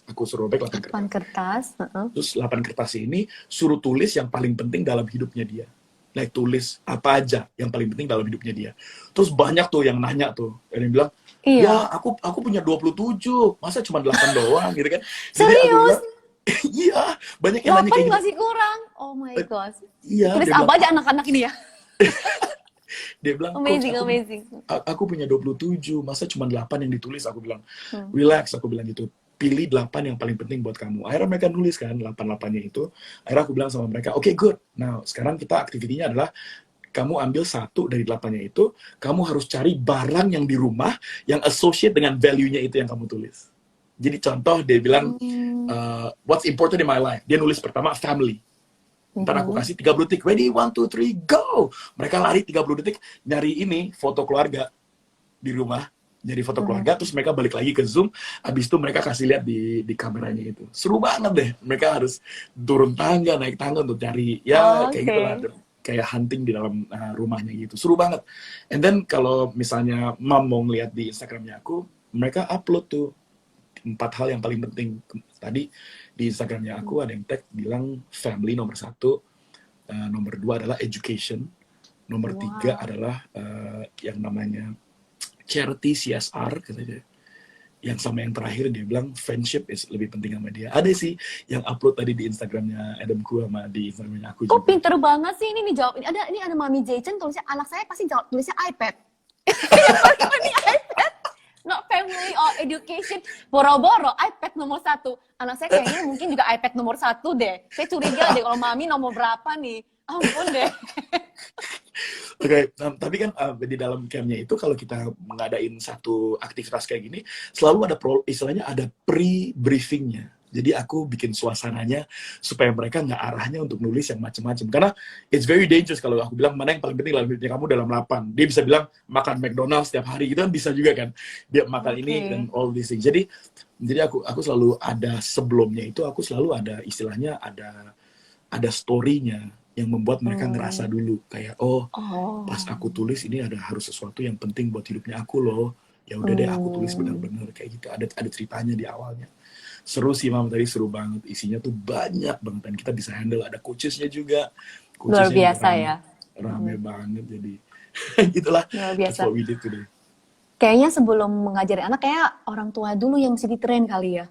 Aku suruh robek 8 Depan kertas. kertas. Terus 8 kertas ini suruh tulis yang paling penting dalam hidupnya dia. Like tulis apa aja yang paling penting dalam hidupnya dia. Terus banyak tuh yang nanya tuh. Ada yang bilang, Iya. ya aku punya 27, masa cuma 8 doang gitu kan. Jadi aku Serius? bilang, iya, banyak yang nanya 8 kayak gitu. masih kurang. Oh my god. Iya, Tulis dia apa bilang, aja anak-anak ini ya? dia bilang, Coach, Amazing, amazing. aku punya 27, masa cuma 8 yang ditulis? Aku bilang, relax, aku bilang gitu. Pilih 8 yang paling penting buat kamu. Akhirnya mereka nulis kan, 8-8-nya itu. Akhirnya aku bilang sama mereka, oke, good. Nah, sekarang kita aktivitinya adalah, kamu ambil 1 dari 8-nya itu, kamu harus cari barang yang di rumah, yang associate dengan value-nya itu yang kamu tulis. Jadi contoh, dia bilang, what's important in my life? Dia nulis pertama, family. Ntar aku kasih 30 detik, ready, 1, 2, 3, go! Mereka lari 30 detik, nyari ini, foto keluarga di rumah, nyari foto keluarga, terus mereka balik lagi ke Zoom, abis itu mereka kasih lihat di kameranya itu. Seru banget deh, mereka harus turun tangga, naik tangga untuk cari, kayak gitu lah, kayak hunting di dalam rumahnya gitu. Seru banget. And then kalau misalnya Mam mau ngeliat di Instagramnya aku, mereka upload tuh 4 hal yang paling penting. Tadi di Instagramnya aku ada yang tag bilang family nomor 1, nomor 2 adalah education, nomor 3 adalah yang namanya charity CSR katanya. Yang sama yang terakhir dia bilang friendship is lebih penting sama dia. Ada sih yang upload tadi di Instagramnya Adamku sama di Instagramnya aku Kok juga. pinter banget sih ini dijawab. Ini ada Mami Jason tulisnya, anak saya pasti jawab tulisnya iPad. Ini iPad. Not family or education. Boro-boro iPad nomor 1. Anak saya kayaknya mungkin juga iPad nomor 1 deh. Saya curiga deh kalau Mami nomor berapa nih. Ampun deh. Oke, tapi kan di dalam campnya itu kalau kita mengadain satu aktivitas kayak gini, selalu ada istilahnya ada pre-briefingnya. Jadi aku bikin suasananya supaya mereka nggak arahnya untuk nulis yang macam-macam. Karena it's very dangerous kalau aku bilang mana yang paling penting dalam hidupnya kamu dalam 8. Dia bisa bilang makan McDonald's setiap hari, itu kan bisa juga kan. Dia makan ini dan all these things. Jadi aku selalu ada sebelumnya itu, aku selalu ada istilahnya ada story-nya yang membuat mereka ngerasa dulu kayak pas aku tulis ini harus sesuatu yang penting buat hidupnya aku loh. Ya udah deh aku tulis benar-benar kayak gitu. Ada ceritanya di awalnya. Seru sih Mam, tadi seru banget. Isinya tuh banyak banget dan kita bisa handle. Ada coachesnya juga. Luar biasa ya. Rame banget jadi. Gitulah. Luar biasa. That's what we did today. Kayaknya sebelum mengajari anak, kayak orang tua dulu yang mesti di-train kali ya.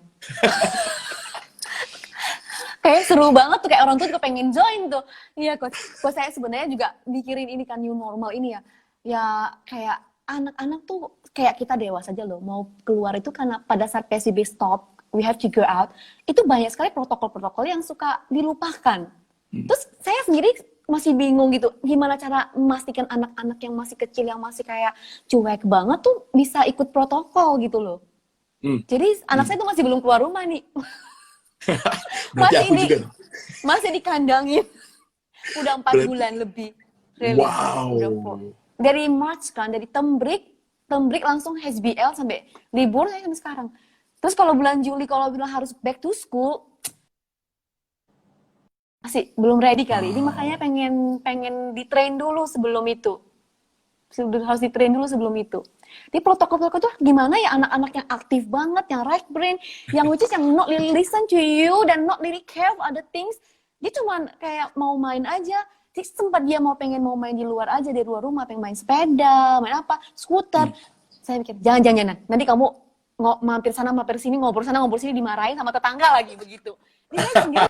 Kayak seru banget tuh, kayak orang tua juga pengen join tuh. Iya, Coach. Coach, saya sebenarnya juga mikirin ini kan new normal ini ya. Ya kayak anak-anak tuh kayak kita dewasa aja loh, mau keluar itu karena pada saat PSBB stop, we have to go out, itu banyak sekali protokol-protokol yang suka dilupakan. Terus saya sendiri masih bingung gitu, gimana cara memastikan anak-anak yang masih kecil, yang masih kayak cuek banget tuh bisa ikut protokol gitu loh. Jadi anak saya tuh masih belum keluar rumah nih. Masih dikandangin. Udah 4 bulan lebih. Really. Wow. Dari March kan, dari term break langsung HBL sampai libur saya sampai sekarang. Terus kalau bulan Juli kalau bilang harus back to school, masih belum ready kali. Ini makanya pengen di-train dulu sebelum itu. Harus di-train dulu sebelum itu. Di protokol-protokol itu gimana ya anak-anak yang aktif banget, yang right brain, yang which is yang not really listen to you dan not really care of other things. Dia cuma kayak mau main aja. Sempat dia pengen main di luar aja, di luar rumah, pengen main sepeda, main apa, skuter. Saya pikir, jangan. Nanti kamu mampir sana, mampir sini, ngobrol sana, ngobrol sini, dimarahin sama tetangga lagi, begitu. Jadi saya sendiri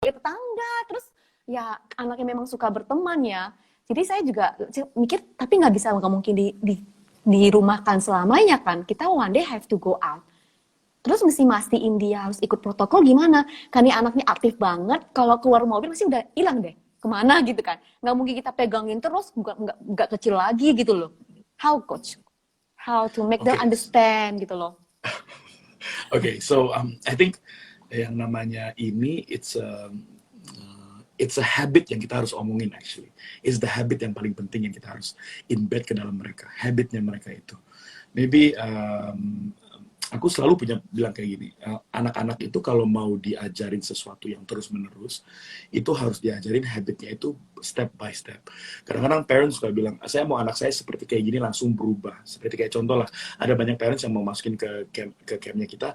tetangga, terus ya anaknya memang suka berteman ya. Jadi saya juga mikir, tapi nggak mungkin di rumahkan selamanya kan. Kita one day have to go out. Terus mesti mastiin dia harus ikut protokol gimana? Kan ini anaknya aktif banget, kalau keluar mobil pasti udah hilang deh. Kemana gitu kan? Nggak mungkin kita pegangin terus, nggak kecil lagi gitu loh. How coach? How to make them Okay. understand gitu loh. Okay, so I think yang namanya ini it's a habit yang kita harus omongin actually. It's the habit yang paling penting yang kita harus embed ke dalam mereka. Habitnya mereka itu. Maybe aku selalu bilang kayak gini, anak-anak itu kalau mau diajarin sesuatu yang terus-menerus, itu harus diajarin habitnya itu step by step. Kadang-kadang parents suka bilang, saya mau anak saya seperti kayak gini langsung berubah. Seperti kayak contoh lah, ada banyak parents yang mau masukin ke campnya kita,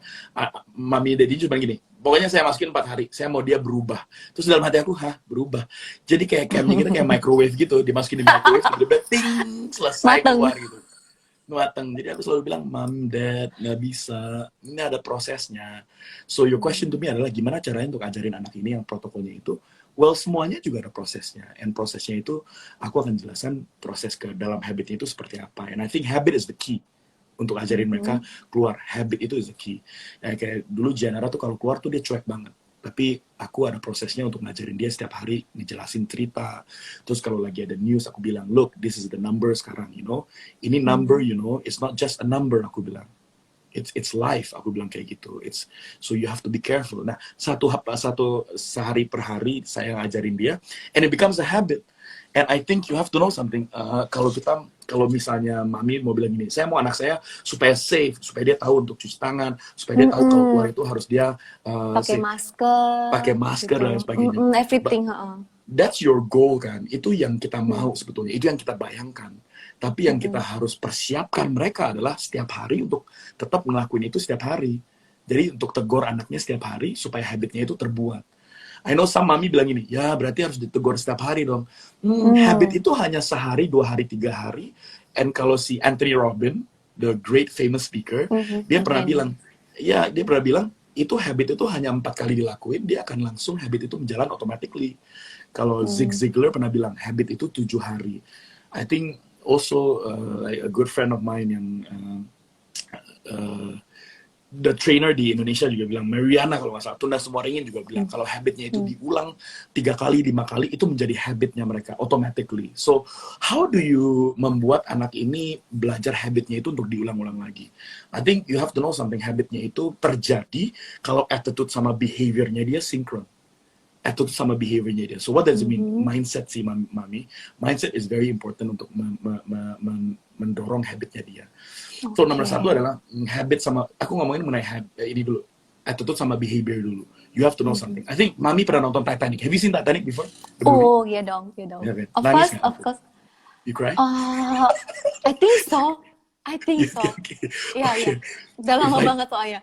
mami daddy cuma gini, pokoknya saya masukin 4 hari, saya mau dia berubah. Terus dalam hati aku, berubah? Jadi kayak campnya kita kayak microwave gitu, dimasukin di microwave, tiba-tiba ting, selesai keluar gitu. Mateng. Jadi aku selalu bilang, Mom, Dad, nggak bisa. Ini ada prosesnya. So your question to me adalah gimana caranya untuk ajarin anak ini yang protokolnya itu? Well, semuanya juga ada prosesnya. And prosesnya itu, aku akan jelaskan proses ke dalam habitnya itu seperti apa. And I think habit is the key. Untuk ajarin mereka keluar. Habit itu is the key. Ya, kayak dulu Janara tuh kalau keluar tuh dia cuek banget. Tapi aku ada prosesnya untuk ngajarin dia setiap hari, ngejelasin cerita. Terus kalau lagi ada news, aku bilang, look, this is the number sekarang, you know. Ini number, you know, it's not just a number, aku bilang. It's life, aku bilang kayak gitu. So you have to be careful. Nah, satu sehari per hari saya ngajarin dia, and it becomes a habit. And I think you have to know something. Kalau misalnya mami mau bilang gini, saya mau anak saya supaya safe, supaya dia tahu untuk cuci tangan, supaya dia tahu kalau keluar itu harus dia pakai masker gitu. dan sebagainya. Everything. That's your goal kan. Itu yang kita mau sebetulnya. Itu yang kita bayangkan. Tapi yang kita harus persiapkan mereka adalah setiap hari untuk tetap ngelakuin itu setiap hari. Jadi untuk tegur anaknya setiap hari supaya habitnya itu terbuat. I know some mami bilang ini, ya berarti harus ditegur setiap hari dong. Habit itu hanya sehari, 2 hari, 3 hari. And kalau si Anthony Robbins, the great famous speaker, dia pernah bilang, itu habit itu hanya 4 kali dilakuin, dia akan langsung habit itu menjalan automatically. Kalau Zig Ziglar pernah bilang, habit itu 7 hari. I think also like a good friend of mine yang the trainer di Indonesia juga bilang, Mariana kalau nggak salah, Tunda Semoringin juga bilang, kalau habitnya itu diulang 3 kali, 5 kali, itu menjadi habitnya mereka, automatically. So, how do you membuat anak ini belajar habitnya itu untuk diulang-ulang lagi? I think you have to know something, habitnya itu terjadi kalau attitude sama behaviornya dia sinkron. Attitude sama behaviornya dia. So, what does it mean? Mindset sih, Mami. Mindset is very important untuk mendorong habitnya dia. So nomor 1 adalah habit sama, aku ngomongin mengenai ini dulu, attitude sama behavior dulu. You have to know something. I think Mami pernah nonton Titanic. Have you seen Titanic before? Oh, iya dong. Yeah, okay. Of Nangis course. You cry? I think so. Okay. Iya. Udah lama banget soalnya.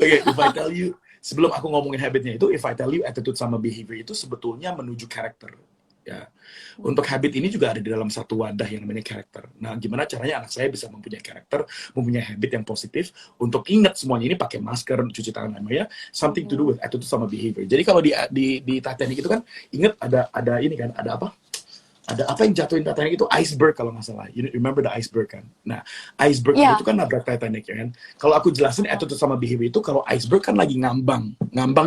Okay, if I tell you, sebelum aku ngomongin habitnya itu, if I tell you attitude sama behavior itu sebetulnya menuju karakter. Ya, untuk habit ini juga ada di dalam satu wadah yang namanya karakter. Nah, gimana caranya anak saya bisa mempunyai karakter, mempunyai habit yang positif untuk ingat semuanya ini pakai masker, cuci tangan, namanya something to do with attitude sama behavior. Jadi kalau di Titanic itu kan ingat ada ini kan, ada apa yang jatuhin Titanic itu, iceberg kalau nggak salah. You remember the iceberg kan? Nah, iceberg itu kan nabrak Titanic ya kan. Kalau aku jelasin attitude sama behavior itu, kalau iceberg kan lagi ngambang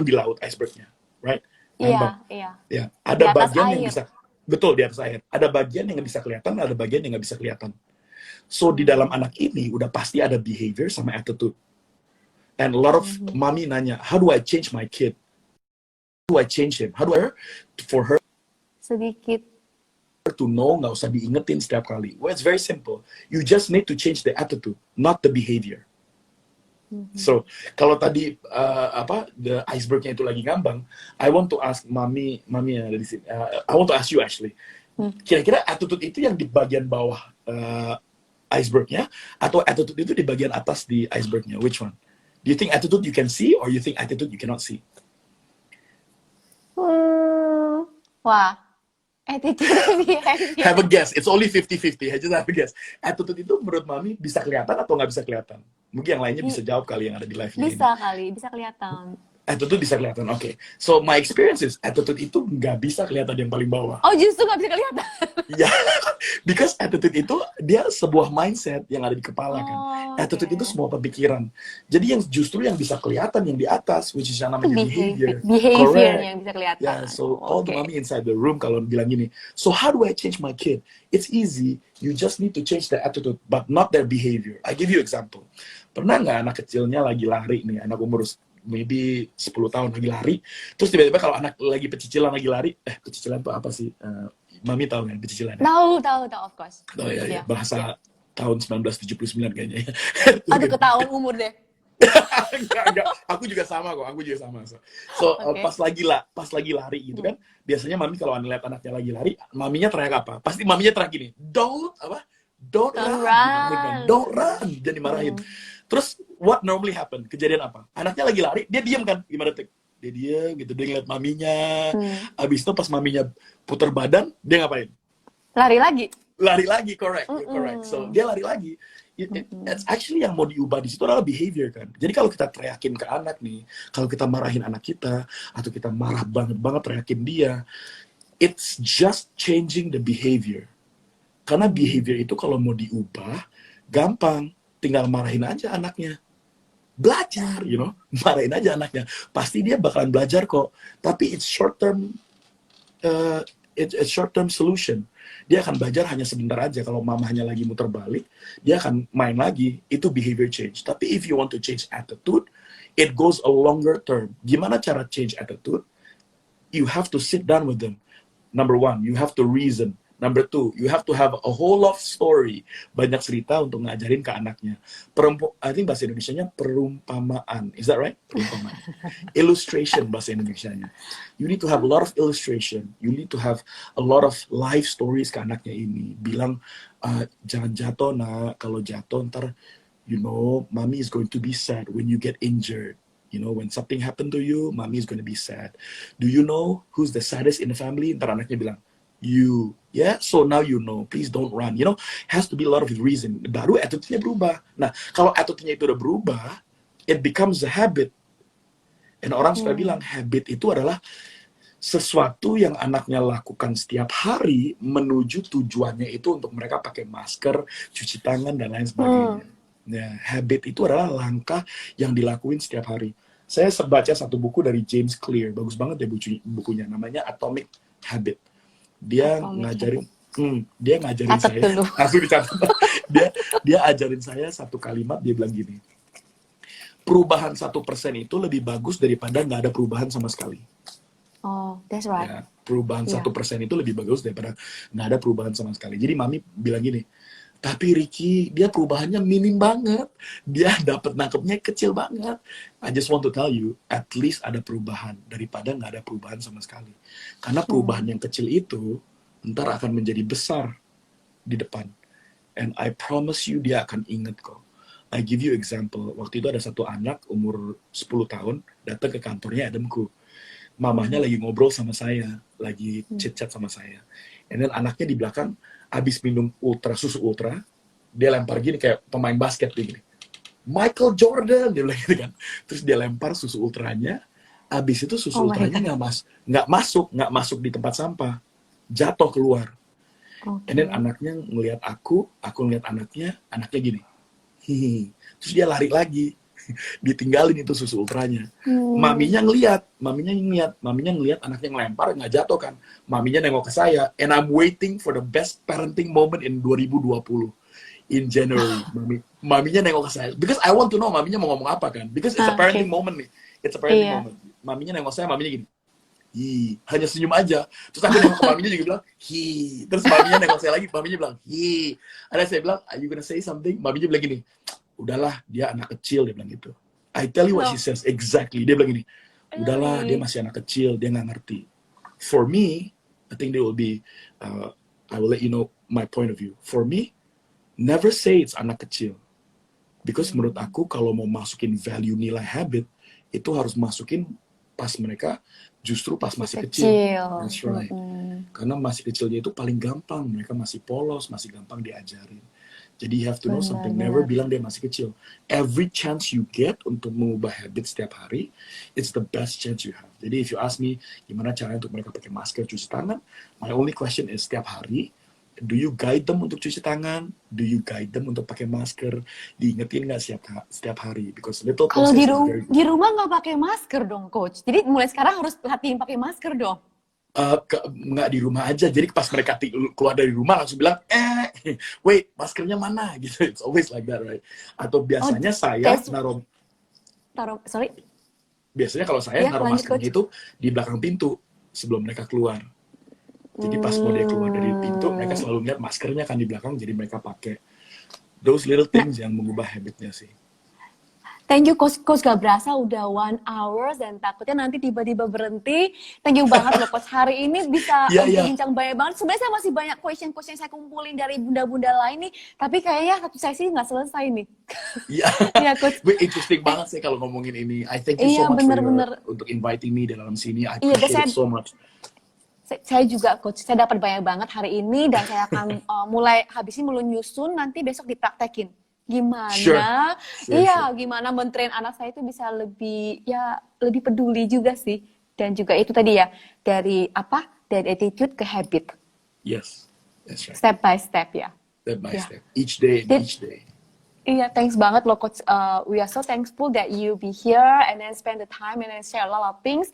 di laut icebergnya, right? Iya. Ya, ada bagian air. yang bisa, betul, di atas air. Ada bagian yang bisa kelihatan, ada bagian yang nggak bisa kelihatan. So di dalam anak ini udah pasti ada behavior sama attitude. And a lot of mommy nanya, how do I change my kid? How do I change him? How do I for her Sedikit. to know, nggak usah diingetin setiap kali. Well, it's very simple. You just need to change the attitude, not the behavior. So, kalau tadi the icebergnya itu lagi ngambang, I want to ask mami yang ada di sini. I want to ask you actually. Kira-kira attitude itu yang di bagian bawah icebergnya, atau attitude itu di bagian atas di icebergnya? Which one? Do you think attitude you can see, or you think attitude you cannot see? Wah, attitude behavior. Have a guess. It's only 50-50. Just have a guess. Attitude itu menurut mami bisa kelihatan atau nggak bisa kelihatan? Mungkin yang lainnya bisa jawab kali yang ada di live-nya. Bisa kelihatan. Attitude bisa kelihatan, oke. So my experience is attitude itu nggak bisa kelihatan yang paling bawah. Oh, justru nggak bisa kelihatan. Ya, because attitude itu dia sebuah mindset yang ada di kepala kan. Oh, Attitude itu oke. semua pemikiran. Jadi yang justru yang bisa kelihatan yang di atas, which is yang Itu namanya behavior. behavior Correct. yang bisa kelihatan. Yeah, so all the Oke. mommy inside the room kalau bilang gini, so how do I change my kid? It's easy. You just need to change their attitude, but not their behavior. I give you example. Pernah nggak anak kecilnya lagi lari nih, anak umur maybe 10 tahun lagi lari, terus tiba-tiba kalau anak lagi pecicilan lagi lari, pecicilan itu apa sih? Mami tahu kan pecicilan? Tahu, of course. Oh ya, Iya. bahasa tahun 1979 kayaknya ya. Aduh, ketahuan umur deh. Enggak. Aku juga sama kok, aku juga sama. So, Oke. pas lagi lari gitu kan, biasanya mami kalau lihat anaknya lagi lari, maminya teriak apa? Pasti maminya teriak gini, don't Don't run. run. Don't run. Jadi dimarahin. Terus what normally happen? Kejadian apa? Anaknya lagi lari, dia diam kan 5 detik. Dia diam gitu, dia ngeliat maminya. Abis itu pas maminya putar badan, dia ngapain? Lari lagi. Lari lagi, correct. You're correct. So dia lari lagi. It's actually yang mau diubah di situ adalah behavior kan. Jadi kalau kita teriakin ke anak nih, kalau kita marahin anak kita, atau kita marah banget teriakin dia, it's just changing the behavior. Karena behavior itu kalau mau diubah, gampang. Tinggal marahin aja anaknya. Belajar, marahin aja anaknya. Pasti dia bakalan belajar kok. Tapi it's short term solution. Dia akan belajar hanya sebentar aja. Kalau mamahnya lagi muter balik, dia akan main lagi. Itu behavior change. Tapi if you want to change attitude, it goes a longer term. Gimana cara change attitude? You have to sit down with them. Number 1, you have to reason. Number 2, you have to have a whole of story. Banyak cerita untuk ngajarin ke anaknya. I think bahasa Indonesianya perumpamaan. Is that right? Perumpamaan. Illustration bahasa Indonesianya. You need to have a lot of illustration. You need to have a lot of life stories ke anaknya ini. Bilang, jangan jatuh nak. Kalau jatuh ntar, mommy is going to be sad when you get injured. When something happened to you, mommy is going to be sad. Do you know who's the saddest in the family? Ntar anaknya bilang, you. Yeah, so now you know. Please don't run. Has to be a lot of reason. Baru attitude-nya berubah. Nah, kalau attitude-nya itu udah berubah, it becomes a habit. Dan orang suka bilang, habit itu adalah sesuatu yang anaknya lakukan setiap hari menuju tujuannya itu untuk mereka pakai masker, cuci tangan, dan lain sebagainya. Nah, habit itu adalah langkah yang dilakuin setiap hari. Saya baca satu buku dari James Clear. Bagus banget ya bukunya. Namanya Atomic Habit. Dia ngajarin Catat saya dulu. langsung dicatat. dia ajarin saya satu kalimat, dia bilang gini, perubahan 1% itu lebih bagus daripada nggak ada perubahan sama sekali. Oh, that's right. Ya, perubahan 1% itu lebih bagus daripada nggak ada perubahan sama sekali. Jadi mami bilang gini, tapi Ricky, dia perubahannya minim banget. Dia dapat nangkepnya kecil banget. I just want to tell you, at least ada perubahan daripada nggak ada perubahan sama sekali. Karena perubahan yang kecil itu ntar akan menjadi besar di depan. And I promise you dia akan inget kok. I give you example. Waktu itu ada satu anak umur 10 tahun datang ke kantornya Adamku. Mamahnya lagi ngobrol sama saya, lagi chit-chat sama saya. And then anaknya di belakang abis minum susu ultra, dia lempar gini kayak pemain basket gini. Michael Jordan, dia bilang gitu kan. Terus dia lempar susu ultranya, abis itu susu ultranya nggak masuk di tempat sampah, jatuh keluar. Okay. And then anaknya ngelihat aku ngelihat anaknya gini. Hihi. Terus dia lari lagi. Ditinggalin itu susu ultranya. Maminya ngelihat anaknya ngelempar, nggak jatuh kan. Maminya nengok ke saya, and I'm waiting for the best parenting moment in 2020 in January. Maminya nengok ke saya, because I want to know maminya mau ngomong apa kan, because it's a parenting moment nih. It's a parenting moment. Maminya nengok saya, maminya gini. Hi, hanya senyum aja. Terus aku nengok ke maminya juga bilang, hi. Terus maminya nengok saya lagi, maminya bilang, hi. Ada saya bilang, are you gonna say something? Maminya bilang gini, udahlah, dia anak kecil, dia bilang gitu. I tell you what she says exactly. Dia bilang gini, udahlah, dia masih anak kecil, dia nggak ngerti. For me, I think there will be, I will let you know my point of view. For me, never say it's anak kecil. Because menurut aku, kalau mau masukin value nilai habit, itu harus masukin pas mereka justru pas masih kecil. That's right. Karena masih kecilnya itu paling gampang, mereka masih polos, masih gampang diajarin. Jadi you have to know something. Never Benar-benar. bilang dia masih kecil. Every chance you get untuk mengubah habit setiap hari, it's the best chance you have. Jadi if you ask me gimana caranya untuk mereka pakai masker, cuci tangan, my only question is setiap hari, do you guide them untuk cuci tangan? Do you guide them untuk pakai masker? Diingetin nggak setiap hari? Because little Kalau process is very di rumah nggak pakai masker dong, Coach. Jadi mulai sekarang harus perhatiin pakai masker dong. nggak di rumah aja. Jadi pas mereka keluar dari rumah langsung bilang, wait, maskernya mana? Gitu. It's always like that, right? Atau biasanya saya taruh, sorry. biasanya kalau saya Ya, naruh lanjut, maskernya itu di belakang pintu sebelum mereka keluar. Jadi pas mau dia keluar dari pintu, mereka selalu lihat maskernya kan di belakang, jadi mereka pakai. Those little things yang mengubah habitnya sih. Thank you, Coach. Coach, gak berasa udah 1 hour dan takutnya nanti tiba-tiba berhenti. Thank you banget loh, Coach. Hari ini bisa bincang banyak banget. Sebenarnya saya masih banyak question-question saya kumpulin dari bunda-bunda lain nih. Tapi kayaknya satu sesi nggak selesai nih. Iya, Iya, Coach. interesting banget sih kalau ngomongin ini. I thank you so much untuk inviting me dalam sini. I appreciate it so much. Saya juga, Coach. Saya dapat banyak banget hari ini dan saya akan mulai habis ini mulai nyusun, nanti besok dipraktekin. Gimana? Gimana mentrain anak saya itu bisa lebih peduli juga sih. Dan juga itu tadi ya, dari attitude ke habit. Yes, that's right. Step by step ya. Step by step. Each day and each day. Iya, thanks banget loh, Coach. We are so thankful that you be here and then spend the time and then share a lot of things.